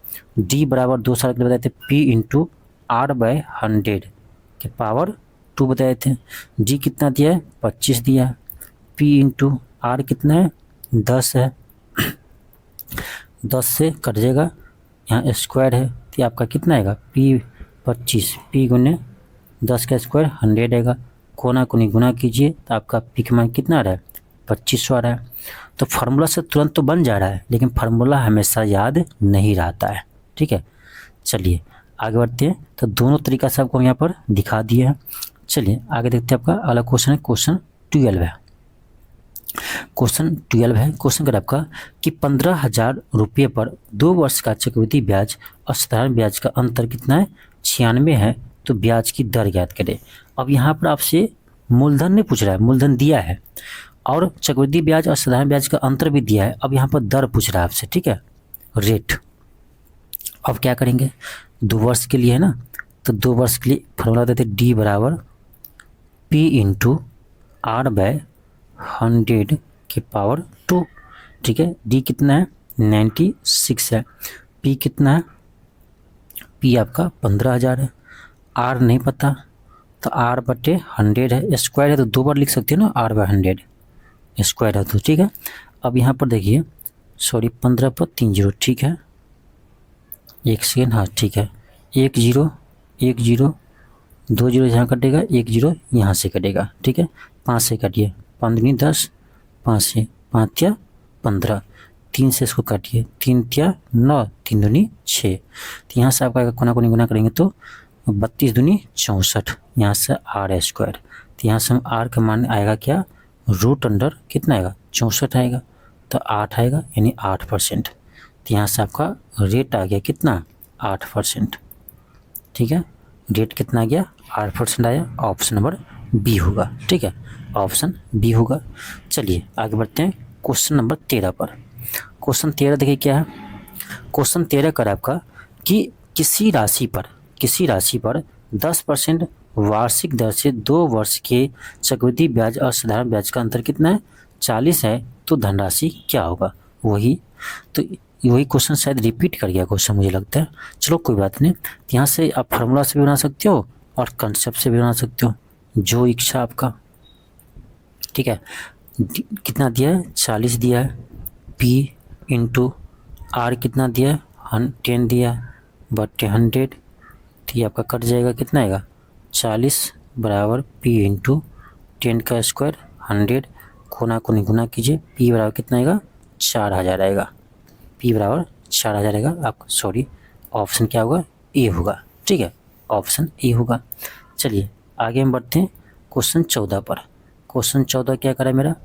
D बराबर 2 साल के लिए बताए थे P/R/100 के पावर 2 बताए थे। D कितना दिया है 25 दिया है, P/R कितना है 10 है, 10 से कट जाएगा, यहाँ स्क्वायर है तो आपका कितना आएगा P25, P गुने 10 का स्क्वायर 100 आएगा, कोना कोनी गुना कीजिए तो आपका P का मान कितना आ रहा है 2500 आ रहा है। तो फार्मूला से तुरंत तो बन जा रहा है, लेकिन फार्मूला हमेशा याद नहीं रहता है। ठीक है, चलिए आगे बढ़ते हैं। तो दोनों तरीका से आपको यहाँ पर दिखा दिए हैं। चलिए आगे देखते हैं। आपका अगला क्वेश्चन है क्वेश्चन 12 है। क्वेश्चन 12 है, क्वेश्चन कर आपका कि 15,000 रुपये पर 2 वर्ष का चक्रवृद्धि ब्याज और साधारण ब्याज का अंतर कितना है 96 है, तो ब्याज की दर ज्ञात करें। अब यहाँ पर आपसे मूलधन नहीं पूछ रहा है, मूलधन दिया है और चक्रवृद्धि ब्याज और साधारण ब्याज का अंतर भी दिया है। अब यहाँ पर दर पूछ रहा है आपसे। ठीक है, रेट। अब क्या करेंगे, 2 वर्ष के लिए है ना, तो 2 वर्ष के लिए फॉर्मूला देते D बराबर P/R/100 के पावर 2। ठीक है, D कितना है 96 है, P कितना है, P आपका 15,000 है, R नहीं पता तो R/100 है, स्क्वायर है तो 2 बार लिख सकते हो ना, R/100 स्क्वायर है तो। ठीक है, अब यहाँ पर देखिए, सॉरी 15 पर 3 जीरो, ठीक है 1 सेकेंड, हाँ ठीक है, 1 जीरो 1 जीरो 2 जीरो यहाँ कटेगा, 1 जीरो यहाँ से कटेगा। ठीक है, 5 से काटिए, 5 दूनी 10, 5 से 5 या 15, 3 से इसको काटिए, 3 या 9, 3 दूनी 6, तो यहाँ से आपका कोना कोनी गुना करेंगे तो 32 दूनी 64, यहाँ से R स्क्वायर, तो यहाँ से हम R का मान आएगा क्या, रूट अंडर कितना आएगा 64 आएगा, तो 8 आएगा यानी 8%। तो यहाँ से आपका रेट आ गया कितना 8%। ठीक है, रेट कितना आ गया 8% आया, ऑप्शन नंबर बी होगा। ठीक है, ऑप्शन बी होगा। चलिए आगे बढ़ते हैं क्वेश्चन नंबर 13 पर। क्वेश्चन 13 देखिए क्या है, क्वेश्चन 13 कर आपका कि किसी राशि पर 10% वार्षिक दर से 2 वर्ष के चक्रवृद्धि ब्याज और साधारण ब्याज का अंतर कितना है, 40 है, तो धनराशि क्या होगा। वही क्वेश्चन शायद रिपीट कर गया क्वेश्चन मुझे लगता है। चलो कोई बात नहीं, यहाँ से आप फार्मूला से भी बना सकते हो और कंसेप्ट से भी बना सकते हो, जो इच्छा आपका। ठीक है, कितना दिया है, 40 दिया है, P इंटू R कितना दिया है, 10 दिया है, बटे 100। ठीक है, आपका कट जाएगा, कितना आएगा, 40 बराबर P इंटू 10 का स्क्वायर 100, कोना को गुना कीजिए, P बराबर कितना आएगा, 4000 आएगा। P बराबर 4000 आएगा। आपका सॉरी, ऑप्शन क्या होगा, ए होगा। ठीक है, ऑप्शन ए होगा। चलिए आगे हम बढ़ते हैं क्वेश्चन 14 पर। क्वेश्चन 14 क्या करा मेरा,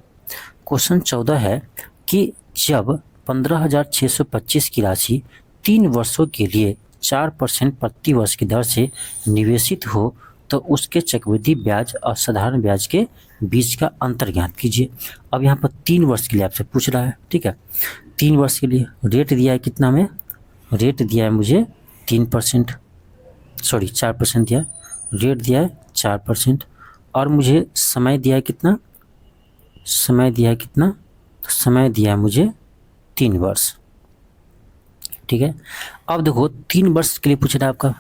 क्वेश्चन 14 है कि जब 15,625 की राशि 3 वर्षों के लिए 4% प्रति वर्ष की दर से निवेशित हो तो उसके चक्रवृद्धि ब्याज और साधारण ब्याज के बीच का अंतर ज्ञात कीजिए। अब यहाँ पर 3 वर्ष के लिए आपसे पूछ रहा है। ठीक है, 3 वर्ष के लिए रेट दिया है कितना में, रेट दिया है मुझे 3%, सॉरी 4% दिया है, रेट दिया है 4%, और मुझे समय दिया है कितना, समय दिया है कितना, तो समय दिया है मुझे 3 वर्ष। ठीक है, अब देखो 3 वर्ष के लिए पूछ रहा है आपका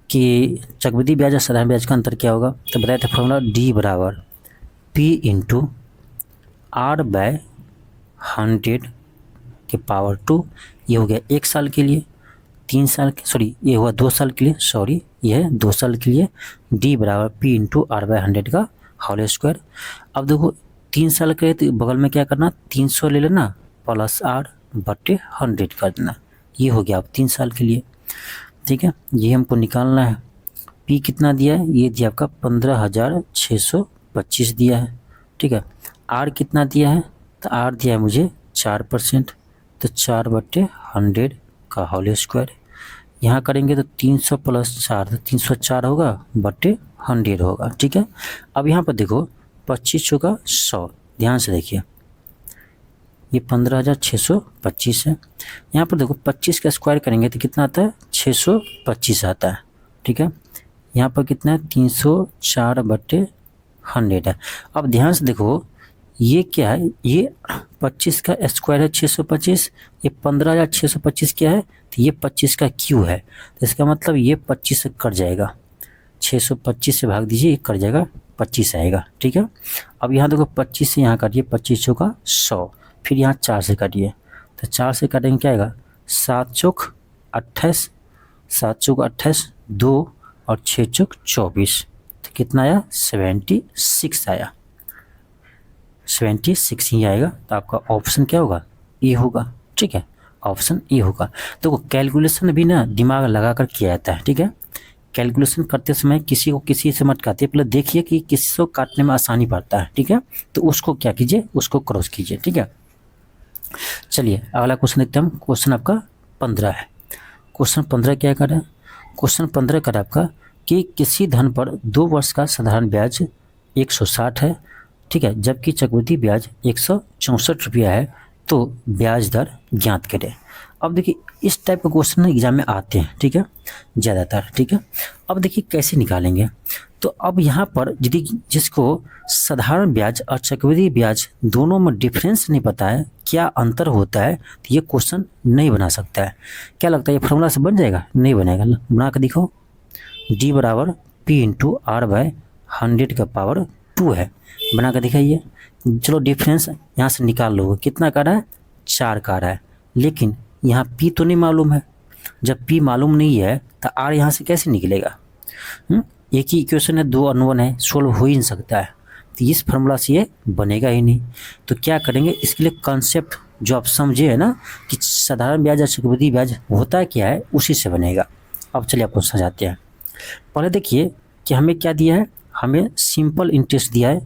कि चक्रवृद्धि ब्याज और साधारण ब्याज का अंतर क्या होगा। तो बताया था फॉर्मूला D बराबर P इंटू R बाय 100 के पावर 2। ये हो गया 1 साल के लिए, 3 साल के, सॉरी ये हुआ 2 साल के लिए, सॉरी ये है 2 साल के लिए। D बराबर P इंटू R बाय 100 का होल स्क्वायर। अब देखो 3 साल के लिए तो बगल में क्या करना, 300 ले लेना प्लस R बटे 100 कर देना, ये हो गया अब 3 साल के लिए। ठीक है, ये हमको निकालना है। P कितना दिया है, ये दिया आपका 15,625 दिया है। ठीक है, R कितना दिया है, तो R दिया है मुझे 4%, तो 4 बटे 100 का होल स्क्वायर। यहाँ करेंगे तो 300 प्लस 4 तो 304 होगा बटे 100 होगा। ठीक है, अब यहाँ पर देखो 25 चौका 100, ध्यान से देखिए, ये 15,625 है। यहाँ पर देखो 25 का स्क्वायर करेंगे तो कितना आता है, 625 आता है। ठीक है, यहाँ पर कितना है, 304 बटे 100 है। अब ध्यान से देखो ये क्या है, ये 25 का स्क्वायर है 625, ये 15,625 क्या है, तो ये 25 का क्यू है, तो इसका मतलब ये 25 से कट जाएगा, 625 से भाग दीजिए, ये कट जाएगा, 25 आएगा। ठीक है, अब यहाँ देखो 25 से यहाँ काटिए, 25 चौका 100, फिर यहाँ 4 से काटिए, तो 4 से काटेंगे क्या आएगा, 7 चौक 28, 7 चौक 28, 2 और 6 चौक 24, तो कितना आया, 76 आया, 76 ही आएगा। तो आपका ऑप्शन क्या होगा, ए होगा। ठीक है, ऑप्शन ए होगा। तो कैलकुलेशन भी ना दिमाग लगा कर किया जाता है। ठीक है, कैलकुलेशन करते समय किसी को किसी से मत काटिए, पहले देखिए कि किसी को काटने में आसानी पड़ता है। ठीक है, तो उसको क्या कीजिए, उसको क्रॉस कीजिए। ठीक है, चलिए अगला क्वेश्चन देखते हैं हम। क्वेश्चन आपका 15 है। क्वेश्चन 15 क्या कर रहा है, क्वेश्चन 15 कर आपका कि किसी धन पर 2 वर्ष का साधारण ब्याज 160 है। ठीक है, जबकि चक्रवृद्धि ब्याज 164 रुपया है, तो ब्याज दर ज्ञात करें। अब देखिए इस टाइप का क्वेश्चन एग्जाम में आते हैं। ठीक है, ज़्यादातर। ठीक है, अब देखिए कैसे निकालेंगे। तो अब यहाँ पर यदि जिसको साधारण ब्याज और चक्रवृद्धि ब्याज दोनों में डिफरेंस नहीं पता है, क्या अंतर होता है, तो ये क्वेश्चन नहीं बना सकता है। क्या लगता है ये फार्मूला से बन जाएगा, नहीं बनेगा। बना कर दिखाओ, D बराबर P इंटू R बाय 100 का पावर 2 है, बना कर दिखाइए। चलो डिफरेंस यहाँ से निकाल लो, कितना का रहा है, 4 का रहा है, लेकिन यहाँ P तो नहीं मालूम है। जब P मालूम नहीं है तो R यहाँ से कैसे निकलेगा। एक ही इक्वेशन है, 2 अनवन है, सोल्व हो ही नहीं सकता है, तो इस फार्मूला से ये बनेगा ही नहीं। तो क्या करेंगे, इसके लिए कॉन्सेप्ट जो आप समझे है ना कि साधारण ब्याज और चक्रवृद्धि ब्याज होता क्या है, उसी से बनेगा। अब चलिए आपको समझाते हैं। पहले देखिए कि हमें क्या दिया है, हमें सिंपल इंटरेस्ट दिया है।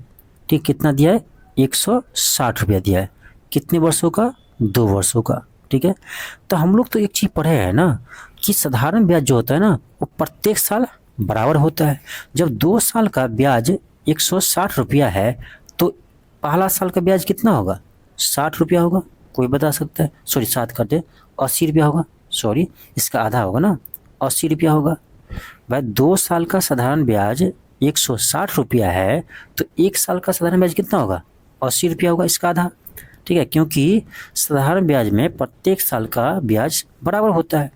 ठीक, कितना दिया है, 160 रुपया दिया है, कितने वर्षों का, 2 वर्षों का। ठीक है, तो हम लोग तो एक चीज़ पढ़े हैं ना कि साधारण ब्याज जो होता है ना वो प्रत्येक साल बराबर होता है। जब 2 साल का ब्याज 160 रुपया है तो पहला साल का ब्याज कितना होगा, 60 रुपया होगा। कोई बता सकता है, सॉरी 7 कर दे, 80 रुपया होगा, सॉरी, इसका आधा होगा ना, 80 रुपया होगा। भाई 2 साल का साधारण ब्याज 160 रुपया है, तो 1 साल का साधारण ब्याज कितना होगा? 80 रुपया होगा, इसका आधा। ठीक है, क्योंकि साधारण ब्याज में प्रत्येक साल का ब्याज बराबर होता है।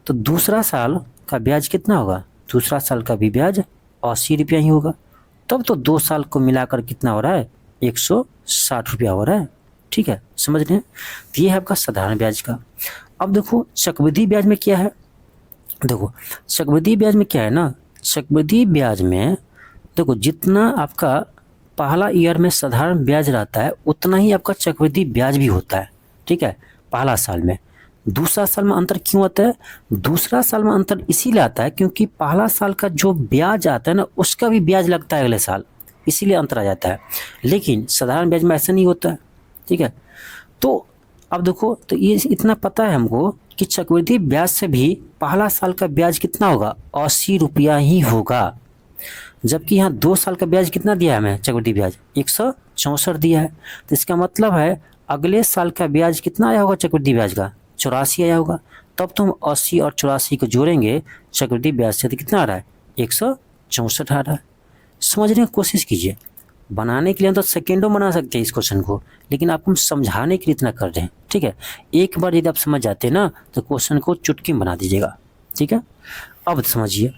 तो दूसरा साल का ब्याज कितना होगा? दूसरा साल का भी ब्याज 80 रुपया ही होगा। तब तो 2 साल को मिलाकर कितना हो रहा है? 160 रुपया हो रहा है। ठीक है, समझ रहे हैं? तो ये है आपका साधारण ब्याज का। अब देखो चक्रवृद्धि ब्याज में क्या है। देखो चक्रवृद्धि ब्याज में क्या है ना, चक्रवृद्धि ब्याज में देखो जितना आपका पहला ईयर में साधारण ब्याज रहता है उतना ही आपका चक्रवृद्धि ब्याज भी होता है। ठीक है, पहला साल में। दूसरा साल में अंतर क्यों आता है? दूसरा साल में अंतर इसीलिए आता है क्योंकि पहला साल का जो ब्याज आता है ना उसका भी ब्याज लगता है अगले साल, इसीलिए अंतर आ जाता है। लेकिन साधारण ब्याज में ऐसा नहीं होता है। ठीक है, तो अब देखो, तो ये इतना पता है हमको कि चक्रवृद्धि ब्याज से भी पहला साल का ब्याज कितना होगा? 80 रुपया ही होगा। जबकि यहाँ 2 साल का ब्याज कितना दिया है हमें? चक्रवृद्धि ब्याज 164 दिया है। तो इसका मतलब है अगले साल का ब्याज कितना आया होगा चक्रवृद्धि ब्याज का? 84 आया होगा। तब तुम 80 और 84 को जोड़ेंगे चक्रवृद्धि ब्याज से, तो कितना आ रहा है? 164 आ रहा है। समझने की कोशिश कीजिए। बनाने के लिए हम तो सेकेंडों बना सकते हैं इस क्वेश्चन को, लेकिन आपको हम समझाने के लिए इतना कर रहे हैं। ठीक है, एक बार यदि आप समझ जाते हैं ना तो क्वेश्चन को चुटकी में बना दीजिएगा। ठीक है, अब समझिए।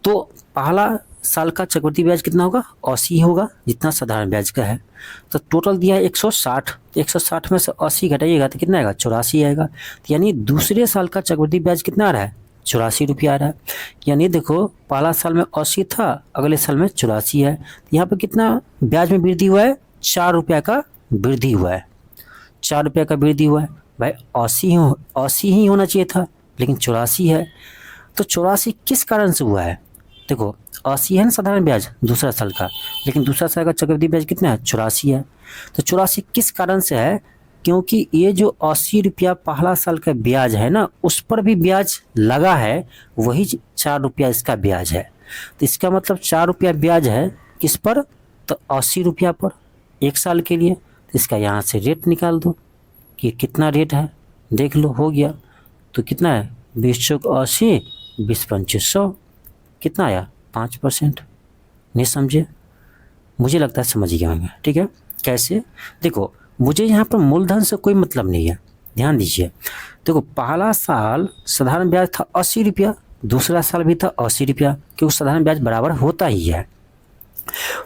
तो पहला साल का चक्रवृद्धि ब्याज कितना होगा? 80 होगा, जितना साधारण ब्याज का है। तो टोटल दिया है 160, 160 में से 80 घटाइएगा तो कितना आएगा? 84 आएगा। यानी दूसरे साल का चक्रवृद्धि ब्याज कितना आ रहा है? 84 रुपया आ रहा है। यानी देखो पहला साल में 80 था, अगले साल में 84 है। यहाँ पे कितना ब्याज में वृद्धि हुआ है? 4 रुपया का वृद्धि हुआ है। 4 रुपया का वृद्धि हुआ है। भाई 80 ही होना चाहिए था, लेकिन 84 है। तो 84 किस कारण से हुआ है? देखो 80 है ना साधारण ब्याज दूसरा साल का, लेकिन दूसरा साल का चक्रवृद्धि ब्याज कितना है? 84 है। तो 84 किस कारण से है? क्योंकि ये जो 80 रुपया पहला साल का ब्याज है ना उस पर भी ब्याज लगा है, वही 4 रुपया इसका ब्याज है। तो इसका मतलब 4 रुपया ब्याज है किस पर? तो 80 रुपया पर, 1 साल के लिए। तो इसका यहाँ से रेट निकाल दो कि कितना रेट है, देख लो, हो गया। तो कितना है? 20 चौक 80, 20 पंचे 100, कितना आया? 5%। नहीं समझे? मुझे लगता है समझ गया होंगे। ठीक है, कैसे? देखो मुझे यहाँ पर मूलधन से कोई मतलब नहीं है, ध्यान दीजिए। देखो पहला साल साधारण ब्याज था 80 रुपया, दूसरा साल भी था 80 रुपया, क्योंकि साधारण ब्याज बराबर होता ही है।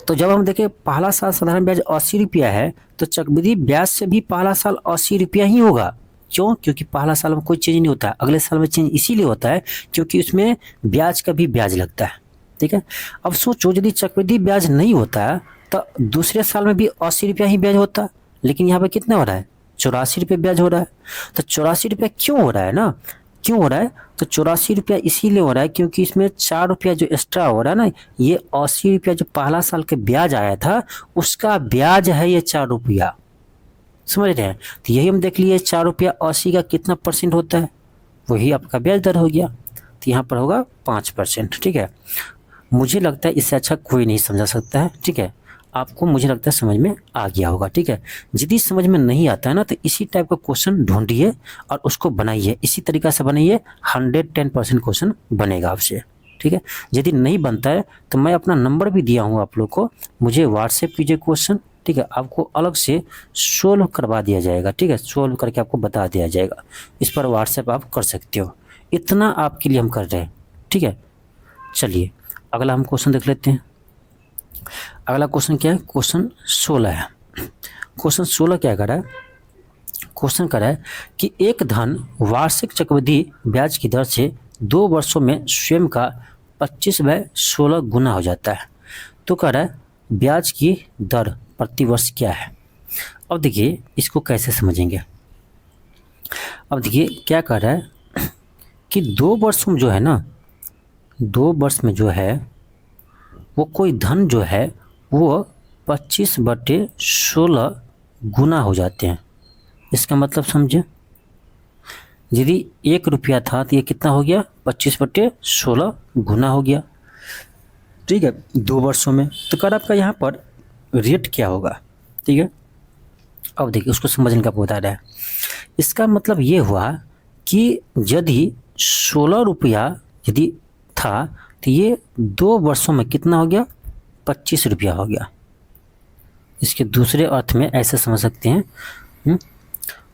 तो जब हम देखें पहला साल साधारण ब्याज 80 रुपया है तो चक्रवृद्धि ब्याज से भी पहला साल 80 रुपया ही होगा। क्यों? क्योंकि पहला साल में कोई चेंज नहीं होता है, अगले साल में चेंज इसीलिए होता है क्योंकि उसमें ब्याज का भी ब्याज लगता है। ठीक है, अब सोचो यदि चक्रवृद्धि ब्याज नहीं होता है तो दूसरे साल में भी 80 रुपया ही ब्याज होता, लेकिन यहाँ पे कितना हो रहा है? 84 रुपये ब्याज हो रहा है। तो 84 रुपया क्यों हो रहा है ना? क्यों हो रहा है? तो 84 रुपया इसीलिए हो रहा है क्योंकि इसमें 4 रुपया जो एक्स्ट्रा हो रहा है ना, ये 80 रुपया जो पहला साल के ब्याज आया था उसका ब्याज है ये 4 रुपया। समझ रहे हैं? तो यही हम देख लिए 4 रुपया 80 का कितना परसेंट होता है, वही आपका ब्याज दर हो गया। तो यहाँ पर होगा 5%। ठीक है, मुझे लगता है इससे अच्छा कोई नहीं समझा सकता है। ठीक है, आपको मुझे लगता है समझ में आ गया होगा। ठीक है, यदि समझ में नहीं आता है ना तो इसी टाइप का क्वेश्चन ढूंढिए और उसको बनाइए, इसी तरीका से बनाइए, 110% क्वेश्चन बनेगा आपसे। ठीक है, यदि नहीं बनता है तो मैं अपना नंबर भी दिया हूँ आप लोग को, मुझे व्हाट्सएप कीजिए क्वेश्चन। ठीक है, आपको अलग से सोल्व करवा दिया जाएगा। ठीक है, सोल्व करके आपको बता दिया जाएगा, इस पर व्हाट्सएप आप कर सकते हो। इतना आपके लिए हम कर रहे हैं। ठीक है, चलिए अगला हम क्वेश्चन देख लेते हैं। अगला क्वेश्चन क्या है? क्वेश्चन 16 है। क्वेश्चन 16 क्या कर रहा है? क्वेश्चन कर रहा है कि एक धन वार्षिक चक्रवृद्धि ब्याज की दर से 2 वर्षों में स्वयं का 25/16 गुना हो जाता है। तो कह रहा है ब्याज की दर प्रति वर्ष क्या है। अब देखिए इसको कैसे समझेंगे। अब देखिए क्या कह रहा है कि 2 वर्षों में जो है ना, 2 वर्ष में जो है वो कोई धन जो है वो 25/16 गुना हो जाते हैं। इसका मतलब समझे, यदि 1 रुपया था तो ये कितना हो गया? 25/16 गुना हो गया। ठीक है, 2 वर्षों में। तो कर आपका यहाँ पर रेट क्या होगा? ठीक है, अब देखिए उसको समझने का बता रहा है। इसका मतलब ये हुआ कि यदि 16 रुपया यदि था तो ये 2 वर्षों में कितना हो गया, 25 रुपया हो गया। इसके दूसरे अर्थ में ऐसे समझ सकते हैं।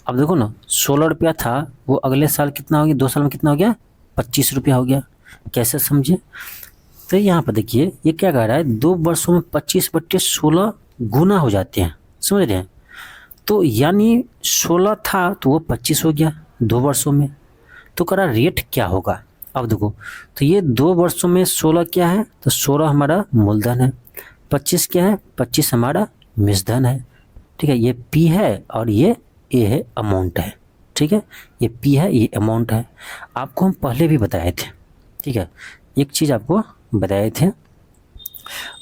अब देखो ना, 16 रुपया था, वो अगले साल कितना हो गया, 2 साल में कितना हो गया, 25 रुपया हो गया। कैसे समझे? तो यहाँ पर देखिए ये क्या कह रहा है, 2 वर्षों में 25/16 गुना हो जाते हैं, समझ रहे हैं। तो यानी 16 था तो वो 25 हो गया 2 वर्षों में। तो कह रहा रेट क्या होगा। अब देखो, तो ये 2 वर्षों में 16 क्या है, तो 16 हमारा मूलधन है, 25 क्या है, 25 हमारा मिश्रधन है। ठीक है, ये पी है और ये ए है, अमाउंट है। ठीक है, ये पी है, ये अमाउंट है। आपको हम पहले भी बताए थे। ठीक है, एक चीज़ आपको बताए थे।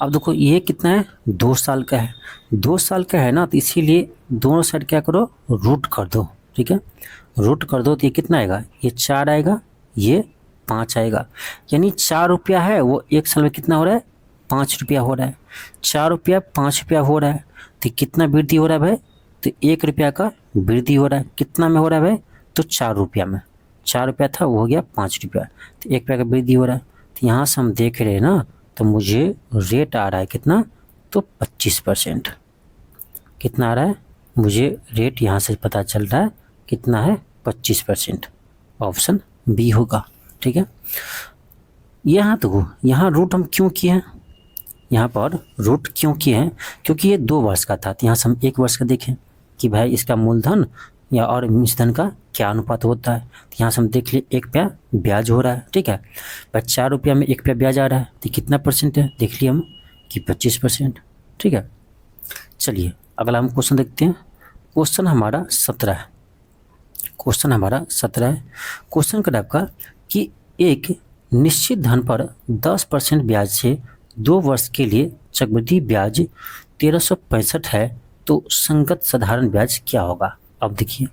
अब देखो ये कितना है, 2 साल का है। 2 साल का है ना, तो इसीलिए दोनों साइड क्या करो, रूट कर दो। ठीक है, रूट कर दो तो ये कितना आएगा, ये 4 आएगा, ये 5 आएगा। यानी 4 रुपया है, वो 1 साल में कितना हो रहा है, 5 रुपया हो रहा है। 4 रुपया 5 रुपया हो रहा है, तो कितना वृद्धि हो रहा है भाई, तो 1 रुपया का वृद्धि हो रहा है। कितना में हो रहा है भाई, तो 4 रुपया में। 4 रुपया था, वो हो गया 5 रुपया, तो 1 रुपया का वृद्धि हो रहा है। तो यहाँ से हम देख रहे हैं ना, तो मुझे रेट आ रहा है कितना, तो 25%। कितना आ रहा है, मुझे रेट यहाँ से पता चल रहा है कितना है, 25%। ऑप्शन बी होगा। ठीक है, यहाँ तो यहाँ रूट हम क्यों किए हैं, यहाँ पर रूट क्यों किए हैं, क्योंकि ये 2 वर्ष का था। तो यहाँ से हम 1 वर्ष का देखें कि भाई इसका मूलधन या और मिश्रधन का क्या अनुपात होता है। तो यहाँ से हम देख लिए 1 रुपया ब्याज हो रहा है। ठीक है, भाई 4 रुपया में 1 रुपया ब्याज आ रहा है, तो कितना परसेंट है, देख लिए हम कि 25%। ठीक है, चलिए अगला हम क्वेश्चन देखते हैं। क्वेश्चन हमारा 17 है। क्वेश्चन हमारा 17 है। क्वेश्चन का आपका कि एक निश्चित धन पर 10% ब्याज से 2 वर्ष के लिए चक्रवृद्धि ब्याज 1365 है, तो संगत साधारण ब्याज क्या होगा। अब देखिए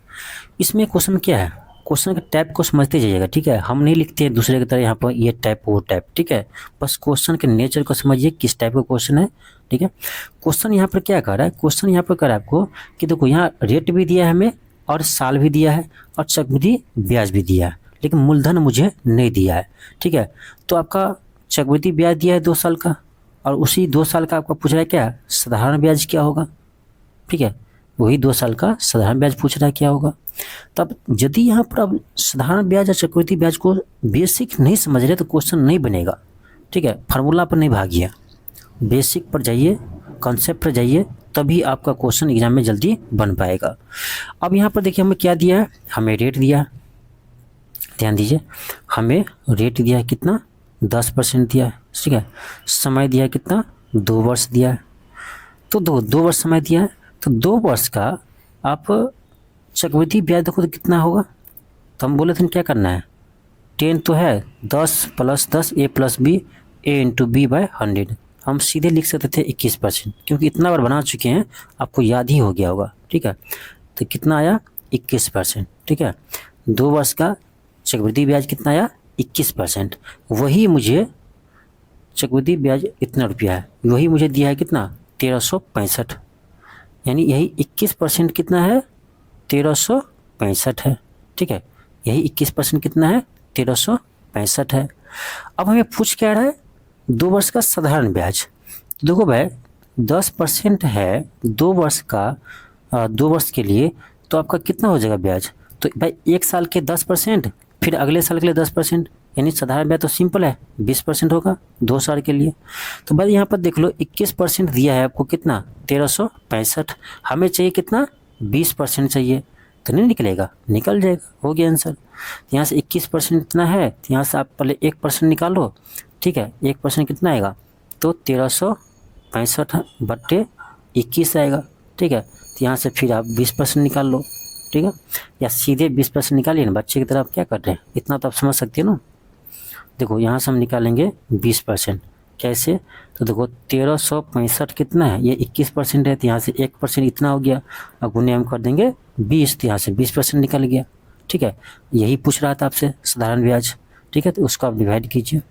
इसमें क्वेश्चन क्या है, क्वेश्चन के टाइप को समझते जाइएगा। ठीक है, हम नहीं लिखते हैं दूसरे की तरह यहाँ पर ये टाइप वो टाइप। ठीक है, बस क्वेश्चन के नेचर को समझिए, किस टाइप का क्वेश्चन है। ठीक है, क्वेश्चन यहाँ पर क्या कर रहा है, क्वेश्चन यहाँ पर कर रहा है आपको कि देखो यहाँ रेट भी दिया है हमें, और साल भी दिया है, और चक्रवृद्धि ब्याज भी दिया है, लेकिन मूलधन मुझे नहीं दिया है। ठीक है, तो आपका चक्रवृद्धि ब्याज दिया है 2 साल का, और उसी 2 साल का आपका पूछ रहा है क्या, साधारण ब्याज क्या होगा। ठीक है, वही 2 साल का साधारण ब्याज पूछ रहा है क्या होगा। तब यदि यहाँ पर अब साधारण ब्याज या चक्रवृद्धि ब्याज को बेसिक नहीं समझ रहे तो क्वेश्चन नहीं बनेगा। ठीक है, फार्मूला पर नहीं भागिए, बेसिक पर जाइए, कॉन्सेप्ट पर जाइए, तभी आपका क्वेश्चन एग्जाम में जल्दी बन पाएगा। अब यहाँ पर देखिए हमें क्या दिया है, हमें रेट दिया, ध्यान दीजिए, हमें रेट दिया है कितना, 10% दिया है। ठीक है, समय दिया है कितना, 2 वर्ष दिया है। तो 2 वर्ष समय दिया है, तो 2 वर्ष का आप चक्रवृद्धि ब्याज देखो तो कितना होगा। तो हम बोले थे क्या करना है, 10 तो है, 10 + 10 a+b a/b/100। हम सीधे लिख सकते थे 21%, क्योंकि इतना बार बना चुके हैं, आपको याद ही हो गया होगा। ठीक है, तो कितना आया, 21%। ठीक है, 2 वर्ष का चक्रवृद्धि ब्याज कितना आया, 21%। वही मुझे चक्रवृद्धि ब्याज इतना रुपया है, वही मुझे दिया है कितना, 1365। यानी यही 21% कितना है, 1365 है। ठीक है, यही 21% कितना है, 1365 है। अब हमें पूछ क्या रहा है, 2 वर्ष का साधारण ब्याज। देखो भाई 10% है 2 वर्ष का, 2 वर्ष के लिए, तो आपका कितना हो जाएगा ब्याज। तो भाई 1 साल के 10%, फिर अगले साल के लिए 10%, यानी साधारण ब्याज तो सिंपल है, 20% होगा 2 साल के लिए। तो भाई यहाँ पर देख लो 21% दिया है आपको कितना, 1365। हमें चाहिए कितना, 20% चाहिए, तो नहीं निकलेगा, निकल जाएगा, हो गया आंसर। यहाँ से 21% इतना है, तो यहाँ से आप पहले 1% निकालो। ठीक है, 1% कितना आएगा, तो 1365/21 आएगा। ठीक है, तो यहाँ से फिर आप 20% निकाल लो। ठीक है, या सीधे 20% निकालिए ना, बच्चे की तरह आप क्या कर रहे हैं, इतना तो आप समझ सकते हैं ना। देखो यहाँ से हम निकालेंगे 20%, कैसे, तो देखो 1365 कितना है, ये 21% है, तो यहाँ से 1% इतना हो गया, और गुने हम कर देंगे 20, तो यहाँ से 20% निकल गया। ठीक है, यही पूछ रहा था आपसे साधारण ब्याज। ठीक है, तो उसको आप डिवाइड कीजिए,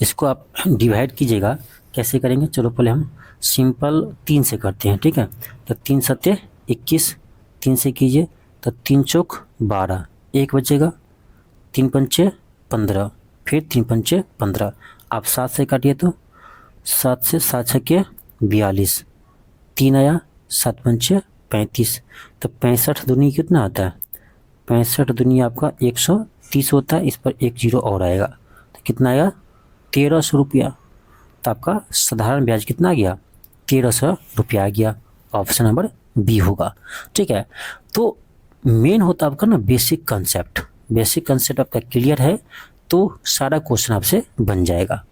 इसको आप डिवाइड कीजिएगा। कैसे करेंगे, चलो पहले हम सिंपल 3 से करते हैं। ठीक है, तो 3 × 7 = 21, 3 से कीजिए तो 3 × 4 = 12, 1 बचेगा, 3 पंचे 15, फिर 3 पंचे 15, आप 7 से काटिए तो 7 से 7 छक्के 42, 3 आया, 7 पंचे 35, तो 65 दूनी कितना आता है, 65 दूनी आपका 130 होता है, इस पर एक जीरो और आएगा तो कितना आएगा 1300 रुपया। तो आपका साधारण ब्याज कितना आ गया, 1300 रुपया आ गया। ऑप्शन नंबर बी होगा। ठीक है, तो मेन होता है आपका ना बेसिक कंसेप्ट। बेसिक कंसेप्ट आपका क्लियर है तो सारा क्वेश्चन आपसे बन जाएगा।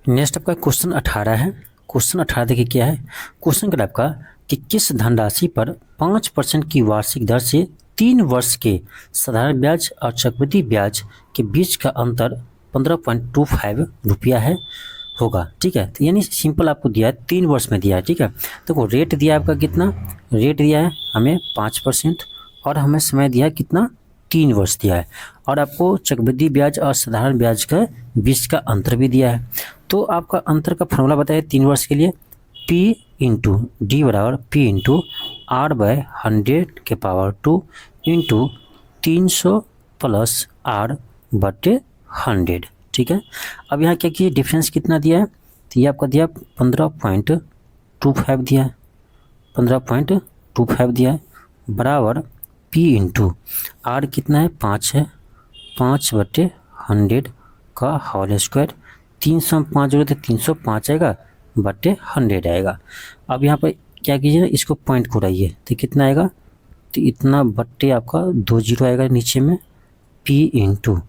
नेक्स्ट आपका क्वेश्चन 18 है। क्वेश्चन 18 देखिए क्या है। क्वेश्चन का आपका कि किस धनराशि पर 5% की वार्षिक दर से 3 वर्ष के साधारण ब्याज और चक्रवृद्धि ब्याज के बीच का अंतर 15.25 रुपया है होगा। ठीक है, तो यानी सिंपल आपको दिया है 3 वर्ष में दिया है। ठीक है, देखो रेट दिया है आपका कितना, रेट दिया है हमें 5% और हमें समय दिया है कितना 3 वर्ष दिया है, और आपको चक्रवृद्धि ब्याज और साधारण ब्याज का बीच का अंतर भी दिया है। तो आपका अंतर का फॉर्मूला बताइए 3 वर्ष के लिए, P इंटू डी बराबर P इंटू R बाय 100 के पावर 2 इंटू 300 प्लस R बटे 100। ठीक है, अब यहाँ क्या कीजिए, डिफरेंस कितना दिया है, तो ये आपका दिया 15.25 दिया है, 15.25 दिया है बराबर P इंटू R कितना है 5 है, 5 बटे 100 का होल स्क्वायर, 305 जोड़े तो 305 आएगा बटे 100 आएगा। अब यहाँ पर क्या कीजिए ना, इसको पॉइंट को उड़ाइए तो कितना आएगा, तो इतना बट्टे आपका 2 जीरो आएगा नीचे में, P इंटू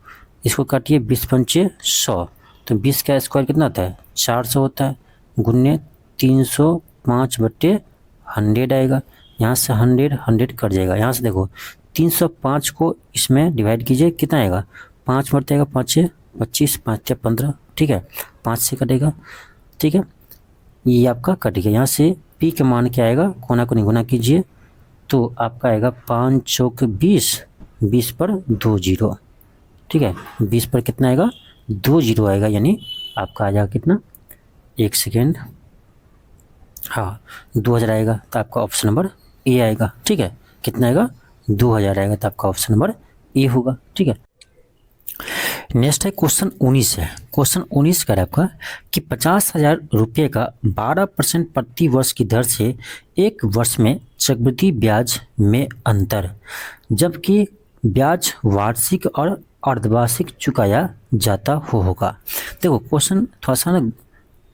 इसको काटिए 20 पंचे 100, तो 20 का स्क्वायर कितना होता है 400 होता है, गुन्ने 305 बट्टे 100 आएगा। यहाँ से 100 कट जाएगा, यहाँ से देखो 305 को इसमें डिवाइड कीजिए कितना आएगा, 5 बढ़ते आएगा 5 से 25, 5 से 15। ठीक है, 5 से कटेगा। ठीक है, ये आपका कट गया। यहाँ से P का मान क्या आएगा, कोना को गुना कीजिए तो आपका आएगा 5 चौक 20, 20 पर 2 जीरो। ठीक है, 20 पर कितना आएगा 2 जीरो आएगा, यानी आपका आ जाएगा कितना, 1 सेकेंड, हाँ 2000 आएगा, तो आपका ऑप्शन नंबर ए आएगा। ठीक है, कितना आएगा 2000 आएगा, तो आपका ऑप्शन नंबर ए होगा। ठीक है, नेक्स्ट है क्वेश्चन 19 है। क्वेश्चन 19 का आपका कि 50,000 रुपये का 12% प्रति वर्ष की दर से 1 वर्ष में चक्रवृद्धि ब्याज में अंतर, जबकि ब्याज वार्षिक और अर्धवार्षिक चुकाया जाता होगा। देखो क्वेश्चन थोड़ा सा ना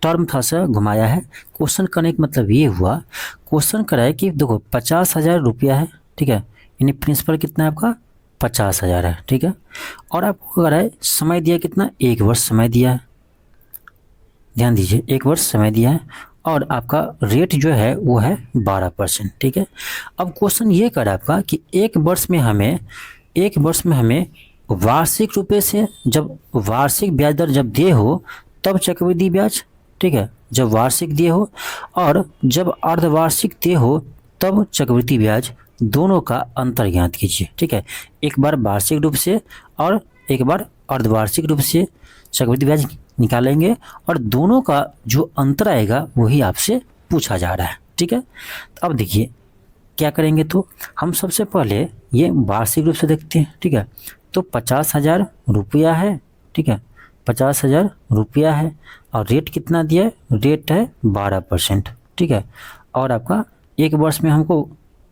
टर्म थोड़ा सा घुमाया है। क्वेश्चन करने का मतलब ये हुआ, क्वेश्चन करा है कि देखो 50,000 रुपया है। ठीक है, यानी प्रिंसिपल कितना है आपका 50,000 है। ठीक है, और आपको करा है समय दिया कितना, 1 वर्ष समय दिया है, ध्यान दीजिए 1 वर्ष समय दिया है, और आपका रेट जो है वो है 12%। ठीक है, अब क्वेश्चन ये करा आपका कि 1 वर्ष में हमें वार्षिक रुपये से, जब वार्षिक ब्याज दर जब दे हो तब चक्रवृद्धि ब्याज, ठीक है, जब वार्षिक दिए हो, और जब अर्धवार्षिक दे हो तब चक्रवृद्धि ब्याज, दोनों का अंतर ज्ञात कीजिए। ठीक है, एक बार वार्षिक रूप से और एक बार अर्धवार्षिक रूप से चक्रवृद्धि ब्याज निकालेंगे, और दोनों का जो अंतर आएगा वही आपसे पूछा जा रहा है। ठीक है, तो अब देखिए क्या करेंगे, तो हम सबसे पहले ये वार्षिक रूप से देखते हैं। ठीक है, तो 50,000 रुपया है। ठीक है, 50,000 रुपया है, और रेट कितना दिया है, रेट है 12%। ठीक है, और आपका 1 वर्ष में हमको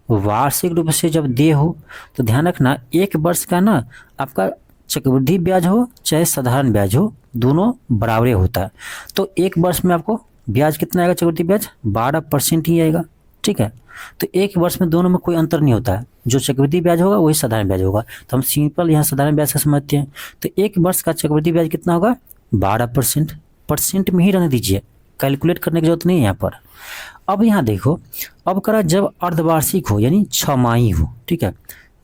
वार्षिक रूप से जब दे हो, तो ध्यान रखना 1 वर्ष का ना आपका चक्रवृद्धि ब्याज हो चाहे साधारण ब्याज हो, दोनों बराबर होता है। तो 1 वर्ष में आपको ब्याज कितना आएगा, चक्रवृद्धि ब्याज 12% ही आएगा। ठीक है, तो 1 वर्ष में दोनों में कोई अंतर नहीं होता है, जो चक्रवृद्धि ब्याज होगा वही साधारण ब्याज होगा। तो हम सिंपल यहाँ साधारण ब्याज का समझते हैं। तो 1 वर्ष का चक्रवृद्धि ब्याज कितना होगा 12%, परसेंट में ही रहने दीजिए, कैलकुलेट करने की जरूरत नहीं है यहाँ पर। अब यहाँ देखो, अब करा जब अर्धवार्षिक हो यानी 6 माही हो। ठीक है,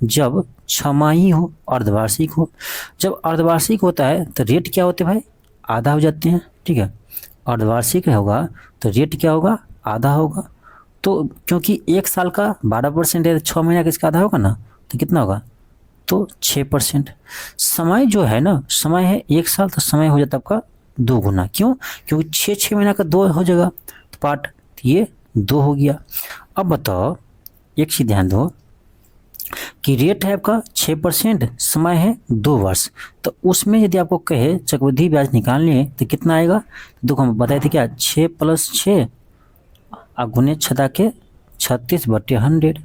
जब 6 माही हो, अर्धवार्षिक हो, जब अर्धवार्षिक होता है तो रेट क्या होते हैं भाई, आधा हो जाते हैं। ठीक है, अर्धवार्षिक होगा तो रेट क्या होगा, आधा होगा। तो क्योंकि 1 साल का 12% है, 6 महीना का इसका आधा होगा ना, तो कितना होगा, तो 6%। समय जो है ना, समय है 1 साल, तो समय हो जाता है आपका 2 गुना। क्यों, क्योंकि 6 महीना का 2 हो जाएगा, तो पार्ट ये 2 हो गया। अब बताओ, एक चीज ध्यान दो कि कि रेट है आपका 6%, समय है 2 वर्ष। तो उसमें यदि आपको कहे चक्रवृद्धि ब्याज निकालनी है तो कितना आएगा? तो देखो हम बताए थे क्या, 6 + 6 गुने 6 के 36/100।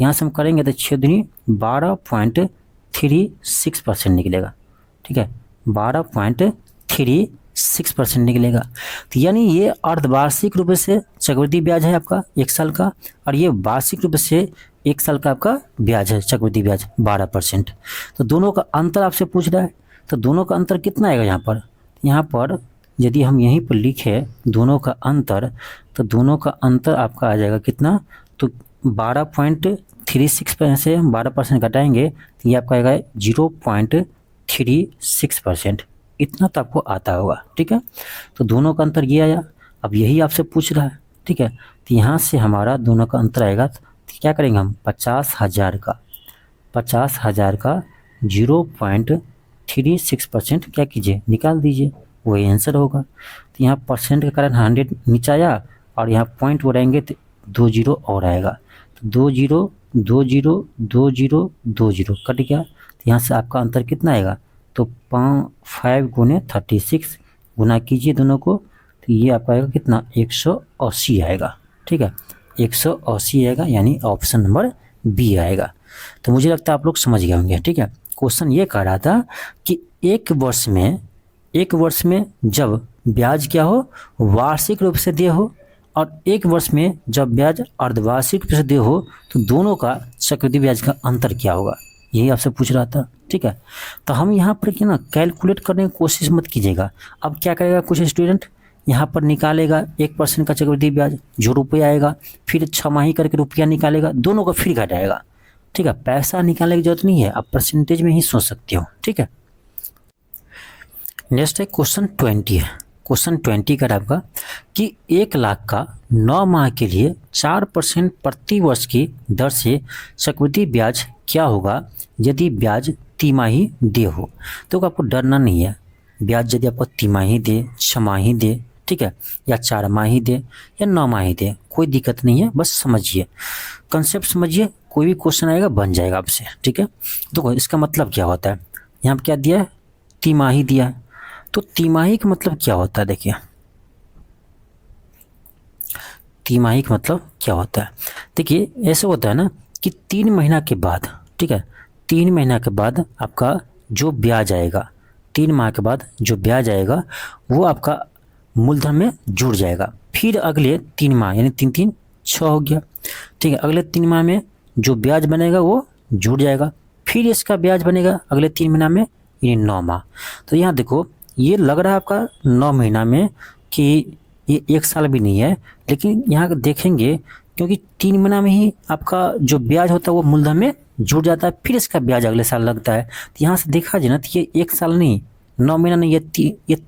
यहाँ से हम करेंगे तो 6 दूनी 12.36% निकलेगा। ठीक है, 12.36% निकलेगा। तो यानी ये अर्धवार्षिक रूप से चक्रवृद्धि ब्याज है आपका 1 साल का, और ये वार्षिक रूप से 1 साल का आपका ब्याज है चक्रवृद्धि ब्याज 12%। तो दोनों का अंतर आपसे पूछ रहा है, तो दोनों का अंतर कितना आएगा यहाँ पर? यहाँ पर यदि हम यहीं पर लिखे दोनों का अंतर, तो दोनों का अंतर आपका आ जाएगा कितना? तो 12.36% से हम 12% घटाएंगे तो ये आपका आएगा 0.36%। इतना तो आपको आता होगा। ठीक है, तो दोनों का अंतर ये आया। अब यही आपसे पूछ रहा है। ठीक है, तो यहाँ से हमारा दोनों का अंतर आएगा तो क्या करेंगे हम? 50,000 का 0.36% क्या कीजिए, निकाल दीजिए, वही आंसर होगा। तो यहाँ परसेंट के कारण 100 नीचे आया और यहाँ पॉइंट हो रहेंगे तो 2 जीरो और आएगा, तो 2 zero 2 zero 2 zero 2 zero cut गया। तो यहाँ से आपका अंतर कितना आएगा? तो 5 गुने 36 गुना कीजिए दोनों को, तो ये आपका आएगा कितना? 180 आएगा। ठीक है, 180 आएगा, यानी ऑप्शन नंबर बी आएगा। तो मुझे लगता है आप लोग समझ गए होंगे। ठीक है, क्वेश्चन ये कह रहा था कि एक वर्ष में जब ब्याज क्या हो, वार्षिक रूप से दिए हो, और एक वर्ष में जब ब्याज अर्धवार्षिक रूप से दिए हो, तो दोनों का चक्रवृद्धि ब्याज का अंतर क्या होगा, यही आपसे पूछ रहा था। ठीक है, तो हम यहाँ पर क्या ना कैलकुलेट करने की कोशिश मत कीजिएगा। अब क्या करेगा कुछ स्टूडेंट, यहाँ पर निकालेगा 1% का चक्रवृद्धि ब्याज जो रुपया आएगा, फिर 6 माही करके रुपया निकालेगा, दोनों का फिर घटाएगा। ठीक है, पैसा निकालने की जरूरत नहीं है, आप परसेंटेज में ही सोच सकते हो। ठीक है, नेक्स्ट है क्वेश्चन 20 है। क्वेश्चन 20 का आपका कि 1 लाख का 9 माह के लिए 4% प्रति वर्ष की दर से चक्रवृद्धि ब्याज क्या होगा यदि ब्याज तिमाही दे हो। तो आपको डरना नहीं है, ब्याज यदि आपको तिमाही दे, 6 माही दे, ठीक है, या 4 माही दे या 9 माही दे, कोई दिक्कत नहीं है, बस समझिए, कंसेप्ट समझिए, कोई भी क्वेश्चन आएगा बन जाएगा आपसे। ठीक है, देखो इसका मतलब क्या होता है, यहाँ पर क्या दिया है? तिमाही दिया है। तो तिमाही का मतलब क्या होता है? देखिए तिमाही का मतलब क्या होता है, देखिए ऐसे होता है ना कि 3 महीना के बाद, ठीक है, 3 महीना के बाद आपका जो ब्याज आएगा, 3 माह के बाद जो ब्याज आएगा वो आपका मूलधन में जुड़ जाएगा। फिर अगले 3 माह यानी 3 3 6 हो गया। ठीक है, अगले 3 माह में जो ब्याज बनेगा वो जुड़ जाएगा, फिर इसका ब्याज बनेगा अगले 3 महीना में, यानी 9 माह। तो यहाँ देखो ये लग रहा है आपका 9 महीना में कि ये 1 साल भी नहीं है, लेकिन यहाँ देखेंगे क्योंकि 3 महीना में ही आपका जो ब्याज होता है वो मूलधन में जुड़ जाता है, फिर इसका ब्याज अगले साल लगता है। तो यहाँ से देखा जाए ना तो ये 1 साल नहीं, 9 महीना नहीं, ये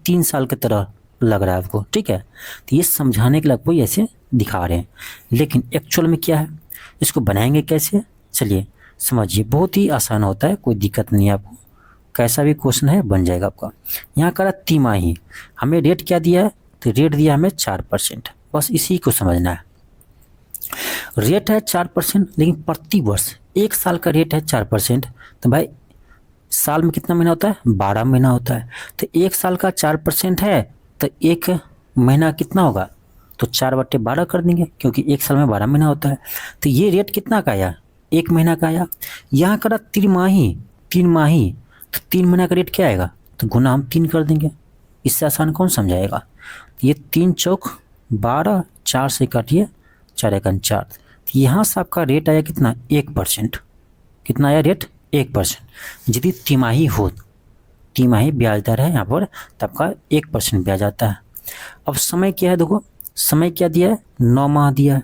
3 साल की तरह लग रहा है आपको। ठीक है, तो ये समझाने के लिए आपको ऐसे दिखा रहे हैं, लेकिन एक्चुअल में क्या है, इसको बनाएंगे कैसे, चलिए समझिए। बहुत ही आसान होता है, कोई दिक्कत नहीं है आपको, कैसा भी क्वेश्चन है बन जाएगा आपका। यहाँ करा तिमाही, हमें रेट क्या दिया है, तो रेट दिया हमें 4%, बस इसी को समझना है। रेट है 4%, लेकिन प्रति वर्ष 1 साल का रेट है 4%, तो भाई साल में कितना महीना होता है? 12 महीना होता है। तो 1 साल का 4% है तो 1 महीना कितना होगा? तो 4/12 कर देंगे, क्योंकि 1 साल में 12 महीना होता है। तो ये रेट कितना का आया? 1 महीना का आया। यहाँ करा तिमाही, 3 माही, तो 3 महीना का रेट क्या आएगा? तो गुना हम 3 कर देंगे, इससे आसान कौन समझाएगा। ये 3 चौक 12, 4 से काटिए, 4 एकन 4, तो यहाँ से आपका रेट आया कितना? 1%। कितना आया रेट? 1%। यदि तिमाही हो, तिमाही ब्याज दर है यहाँ पर, तो आपका 1% ब्याज आता है। अब समय क्या है, देखो समय क्या दिया है? 9 माह दिया है,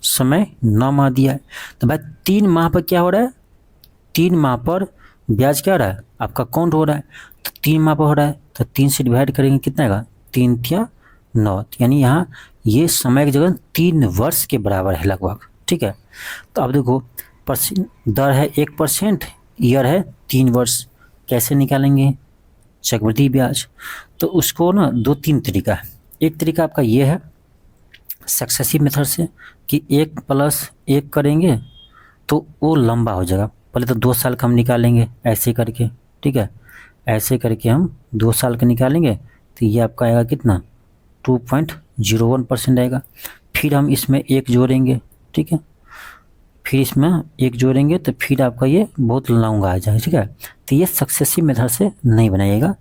समय 9 माह दिया है। तो भाई 3 माह पर क्या हो रहा है? 3 माह पर ब्याज क्या हो रहा है? आपका काउंट हो रहा है, तो 3 माह पर हो रहा है, तो 3 से डिवाइड करेंगे, कितना आएगा? 3 × 9, यानी यहाँ ये समय की जगह 3 वर्ष के बराबर है लगभग। ठीक है, तो अब देखो दर है 1%, ईयर है 3 वर्ष, कैसे निकालेंगे चक्रवृद्धि ब्याज? तो उसको ना 2-3 तरीका है। एक तरीका आपका ये है सक्सेसिव मेथड से कि 1 + 1 करेंगे, तो वो लंबा हो जाएगा। पहले तो 2 साल का हम निकालेंगे ऐसे करके, ठीक है, ऐसे करके हम 2 साल का निकालेंगे तो ये आपका आएगा कितना 2.01% आएगा। फिर हम इसमें एक जोड़ेंगे, ठीक है, फिर इसमें एक जोड़ेंगे तो फिर आपका ये बहुत लॉन्ग आ जाएगा, ठीक है। तो ये सक्सेसिव मेथड से नहीं बनाइएगा।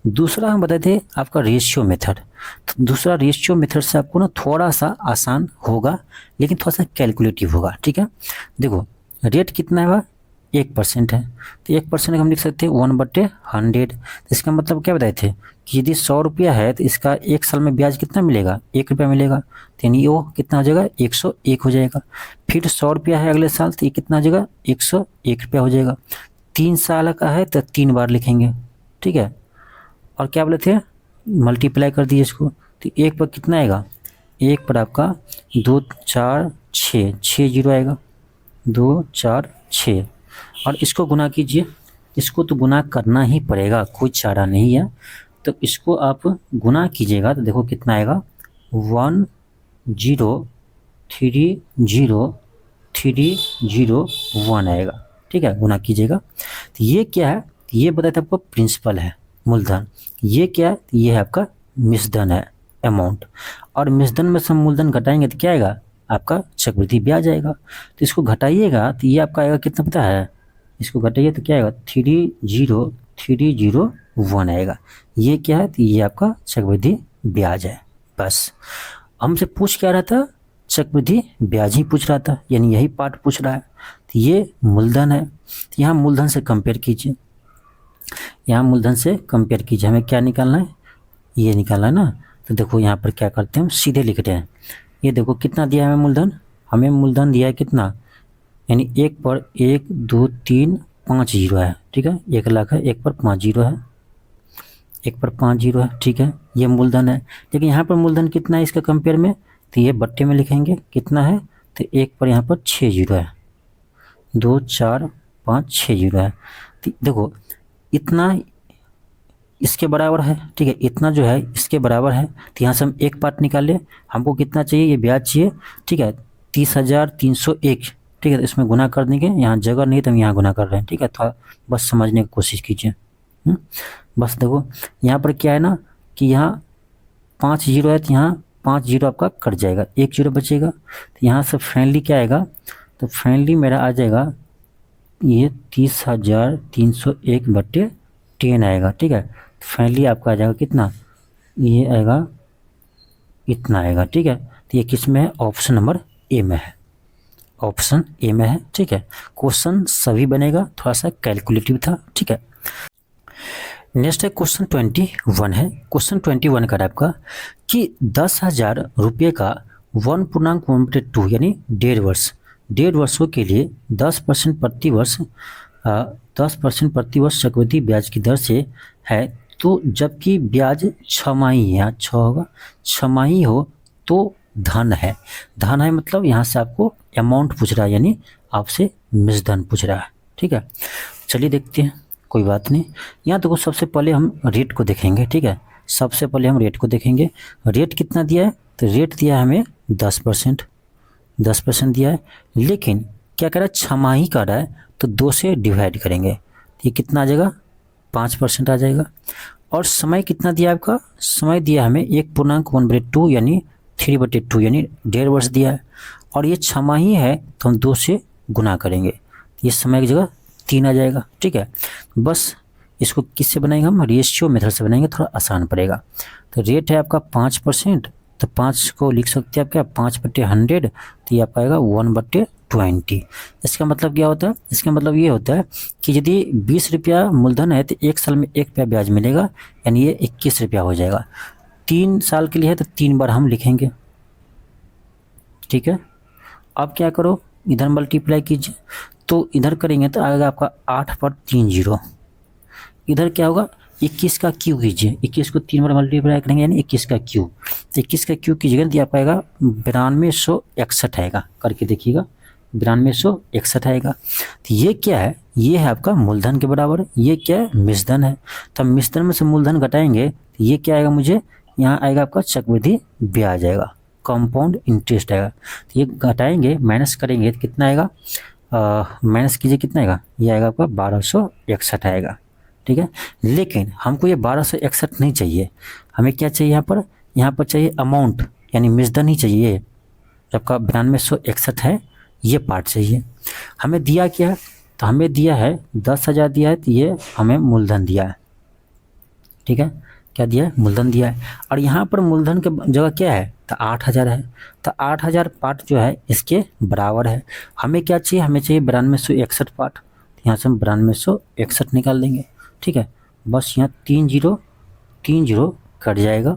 दूसरा हम बताए थे आपका रेशियो मेथड। तो दूसरा रेशियो मेथड से आपको ना थोड़ा सा आसान होगा, लेकिन थोड़ा सा कैलकुलेटिव होगा, ठीक है। देखो रेट कितना है वह 1% है, तो 1% हम लिख सकते हैं 1/100। तो इसका मतलब क्या बताए थे कि यदि 100 रुपया है तो इसका 1 साल में ब्याज कितना मिलेगा, 1 रुपया मिलेगा। तो यानी वो कितना हो जाएगा 101 हो जाएगा। फिर 100 रुपया है अगले साल तो ये कितना हो जाएगा 101 रुपया हो जाएगा। 3 साल का है तो 3 बार लिखेंगे, ठीक है। और क्या बोले थे मल्टीप्लाई कर दिए इसको, तो 1 पर कितना आएगा, 1 पर आपका 2 4 6 जीरो आएगा, 2 4 6। और इसको गुना कीजिए, इसको तो गुना करना ही पड़ेगा, कोई चारा नहीं है। तो इसको आप गुना कीजिएगा तो देखो कितना आएगा 1030301 आएगा, ठीक है, गुना कीजिएगा। तो ये क्या है, ये बताया था आपको प्रिंसिपल है मूलधन, ये क्या है, ये है आपका मिश्रधन है अमाउंट। और मिश्रधन में से हम मूलधन घटाएंगे तो क्या आएगा आपका चक्रवृद्धि ब्याज आएगा। तो इसको घटाइएगा तो ये आपका आएगा कितना पता है, इसको घटाइए तो क्या आएगा 30301 आएगा। ये क्या है, तो ये आपका चक्रवृद्धि ब्याज है। बस हमसे पूछ क्या रहा था, चक्रवृद्धि ब्याज ही पूछ रहा था, यानी यही पार्ट पूछ रहा है। तो ये मूलधन है, तो यहाँ मूलधन से कंपेयर कीजिए, यहाँ मूलधन से कंपेयर कीजिए। हमें क्या निकालना है, ये निकालना है ना। तो देखो यहाँ पर क्या करते हैं हम सीधे लिखते हैं। ये देखो कितना दिया है हमें मूलधन, हमें मूलधन दिया है कितना, यानी 1 पर 1 2 3 5 जीरो है, ठीक है, 1 लाख है, 1 पर 5 जीरो है, 1 पर 5 जीरो है, ठीक है, ये मूलधन है। लेकिन यहाँ पर मूलधन कितना है इसका कंपेयर में, तो ये बट्टे में लिखेंगे कितना है, तो 1 पर यहाँ पर 6 जीरो है, 2 4 5 6 जीरो है। तो देखो इतना इसके बराबर है, ठीक है, इतना जो है इसके बराबर है। तो यहाँ से हम एक पार्ट निकाले, हमको कितना चाहिए, ये ब्याज चाहिए, ठीक है, 30,301, ठीक है। तो इसमें गुना कर देंगे, यहाँ जगह नहीं तो हम यहाँ गुना कर रहे हैं, ठीक है, थोड़ा बस समझने की कोशिश कीजिए। बस देखो यहाँ पर क्या है ना कि यहाँ 5 जीरो है, तो यहाँ 5 जीरो आपका कट जाएगा, 1 जीरो बचेगा। तो यहाँ से फाइनली क्या आएगा, तो फाइनली मेरा आ जाएगा ये 30,301/10 आएगा, ठीक है। फाइनली आपका आ जाएगा कितना, ये आएगा इतना आएगा, ठीक है। तो ये किस में है, ऑप्शन नंबर ए में है, ऑप्शन ए में है, ठीक है। क्वेश्चन सभी बनेगा, थोड़ा सा कैलकुलेटिव था, ठीक है। नेक्स्ट है क्वेश्चन 21 है। क्वेश्चन 21 का आपका कि 10,000 रुपये का 1.1/2 यानी 1.5 वर्षों के लिए 10% प्रति वर्ष चक्रवृद्धि ब्याज की दर से है। तो जबकि ब्याज 6 या 6 होगा, 6 हो तो धन है। धन है मतलब यहाँ से आपको अमाउंट पूछ रहा है, यानी आपसे मिश्रधन पूछ रहा है, ठीक है। चलिए देखते हैं, कोई बात नहीं। यहाँ देखो सबसे पहले हम रेट को देखेंगे, ठीक है, सबसे पहले हम रेट को देखेंगे। रेट कितना दिया है, तो रेट दिया है हमें 10% दिया है। लेकिन क्या कह रहा है, 6 कर रहा है, तो 2 से डिवाइड करेंगे, ये कितना आ जाएगा 5% आ जाएगा। और समय कितना दिया आपका, समय दिया हमें 1.1/2 यानी 3/2 यानी 1.5 वर्ष दिया है। और ये 6 है तो हम 2 से गुना करेंगे, ये समय की जगह 3 आ जाएगा, ठीक है। बस इसको किससे बनाएंगे हम, रेशियो मेथड से बनाएंगे, थोड़ा आसान पड़ेगा। तो रेट है आपका 5%, तो 5 को लिख सकते हैं आप क्या 5/100, तो ये आपका आएगा 1/20। इसका मतलब क्या होता है, इसका मतलब ये होता है कि यदि 20 रुपया मूलधन है तो 1 साल में 1 रुपया ब्याज मिलेगा, यानी ये 21 रुपया हो जाएगा। 3 साल के लिए है तो 3 बार हम लिखेंगे, ठीक है। अब क्या करो, इधर मल्टीप्लाई कीजिए, तो इधर करेंगे तो आएगा आपका 8 पर 3 जीरो। इधर क्या होगा 21 का क्यू कीजिए, 21 को 3 बार मल्टीप्लाई करेंगे यानी 21 का क्यू। तो 21 का क्यू कीजिएगा तो आप आएगा 9261 आएगा, करके देखिएगा 9261 आएगा। तो ये क्या है, ये है आपका मूलधन के बराबर, ये क्या है मिश्रधन है। तो हम मिश्रधन में से मूलधन घटाएंगे तो ये क्या आएगा, मुझे यहाँ आएगा आपका चक्रवृद्धि ब्याज आएगा, कंपाउंड इंटरेस्ट आएगा। तो ये घटाएंगे माइनस करेंगे तो कितना आएगा माइनस कीजिए, कितना आएगा, ये आएगा आपका 1261 आएगा, ठीक है। लेकिन हमको ये 1261 नहीं चाहिए, हमें क्या चाहिए यहाँ पर चाहिए अमाउंट, यानी मिसधन ही चाहिए। आपका 9261 है, ये पार्ट चाहिए। हमें दिया क्या, तो हमें दिया है 10,000 दिया है, तो ये हमें मूलधन दिया है, ठीक है। क्या दिया है, मूलधन दिया है। और यहाँ पर मूलधन के जगह क्या है, तो 8,000 है। तो 8,000 पार्ट जो है इसके बराबर है। हमें क्या चाहिए, हमें चाहिए 9261 पार्ट। यहाँ से हम 9261 निकाल देंगे, ठीक है। बस यहाँ 3 जीरो कट जाएगा,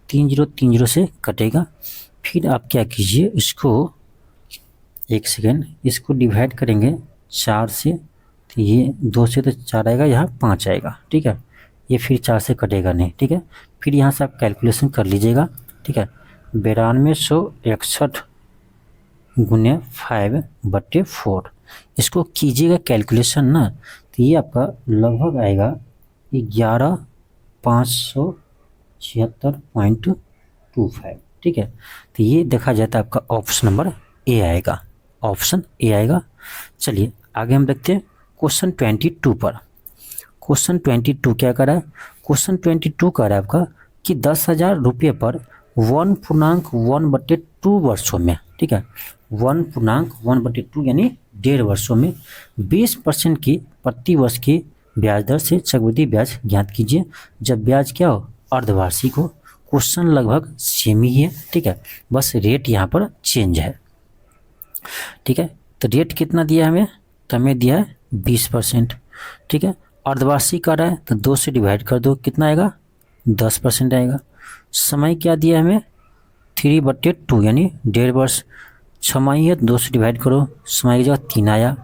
3 जीरो से कटेगा। फिर आप क्या कीजिए, इसको एक सेकेंड, इसको डिवाइड करेंगे 4 से, तो ये 2 से तो 4 आएगा, यहाँ 5 आएगा, ठीक है। ये फिर 4 से कटेगा नहीं, ठीक है। फिर यहाँ से आप कैलकुलेशन कर लीजिएगा, ठीक है। 9261 गुने 5/4 इसको कीजिएगा कैलकुलेशन ना, तो ये आपका लगभग आएगा 11,576.25, ठीक है। तो ये देखा जाता है आपका ऑप्शन नंबर ए आएगा, ऑप्शन ए आएगा। चलिए आगे हम देखते हैं क्वेश्चन 22 पर। क्वेश्चन 22 क्या कर रहा है, क्वेश्चन 22 कर रहा है आपका कि 10,000 रुपये पर 1.1/2 वर्षों में, ठीक है, 1.1/2 यानी 1.5 वर्षों में 20% की प्रति वर्ष की ब्याज दर से चक्रवृद्धि ब्याज ज्ञात कीजिए जब ब्याज क्या हो, अर्धवार्षिक हो। क्वेश्चन लगभग सेम ही है, ठीक है, बस रेट यहाँ पर चेंज है, ठीक है। तो रेट कितना दिया हमें, तो हमें दिया है 20%, ठीक है। अर्धवार्षिक आ रहा है तो 2 से डिवाइड कर दो, कितना आएगा, 10% आएगा। समय क्या दिया हमें, 3/2 यानी 1.5 वर्ष। छमाही है, 2 से डिवाइड करो, समय की जगह 3 आया,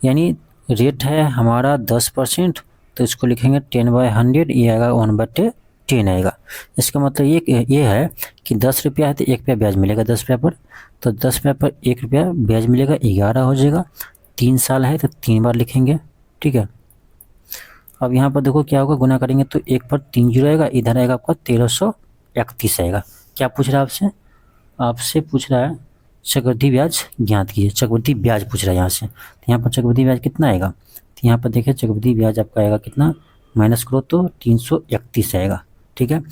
यानी रेट है हमारा 10%, तो इसको लिखेंगे 10/100, ये आएगा 1/10 आएगा। इसका मतलब ये है कि 10 रुपया है तो 1 रुपया ब्याज मिलेगा 10 रुपया पर, तो 10 रुपया पर 1 रुपया ब्याज मिलेगा, 11 हो जाएगा। 3 साल है तो 3 बार लिखेंगे, ठीक है। अब यहाँ पर देखो क्या होगा, गुना करेंगे तो 1 पर 3 जीरो आएगा, इधर आएगा आपका 1331 आएगा। क्या पूछ रहा है आपसे, आपसे पूछ रहा है चक्रवृद्धि ब्याज ज्ञात कीजिए, चक्रवृद्धि ब्याज पूछ रहा है यहाँ से। तो यहाँ पर चक्रवृद्धि ब्याज कितना आएगा, तो यहाँ पर देखिए चक्रवृद्धि ब्याज आपका आएगा कितना, माइनस करो तो 331 आएगा, ठीक है।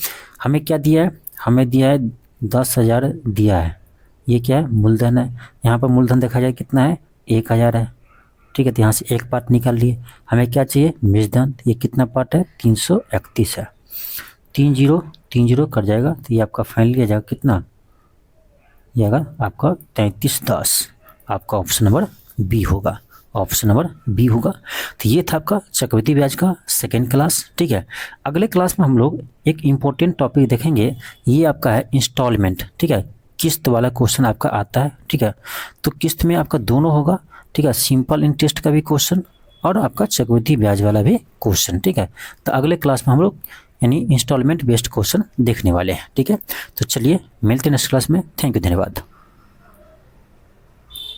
हमें क्या दिया है, हमें दिया है 10,000 दिया है, ये क्या है, मूलधन है। यहाँ पर मूलधन देखा जाए कितना है, 1,000 है, ठीक है। तो यहाँ से एक पार्ट निकाल लिए। हमें क्या चाहिए, मिश्रधन, ये कितना पार्ट है, 331 है। 3 जीरो कट जाएगा, तो ये आपका फाइनली आ जाएगा कितना, ये आएगा आपका 3310, आपका ऑप्शन नंबर बी होगा, ऑप्शन नंबर बी होगा। तो ये था आपका चक्रवृद्धि ब्याज का सेकेंड क्लास, ठीक है। अगले क्लास में हम लोग एक इम्पोर्टेंट टॉपिक देखेंगे, ये आपका है इंस्टॉलमेंट, ठीक है, किस्त वाला क्वेश्चन आपका आता है, ठीक है। तो किस्त में आपका दोनों होगा, ठीक है, सिंपल इंटरेस्ट का भी क्वेश्चन और आपका चक्रवृद्धि ब्याज वाला भी क्वेश्चन, ठीक है। तो अगले क्लास में हम लोग यानी इंस्टॉलमेंट बेस्ड क्वेश्चन देखने वाले हैं, ठीक है। तो चलिए मिलते हैं नेक्स्ट क्लास में, थैंक यू, धन्यवाद।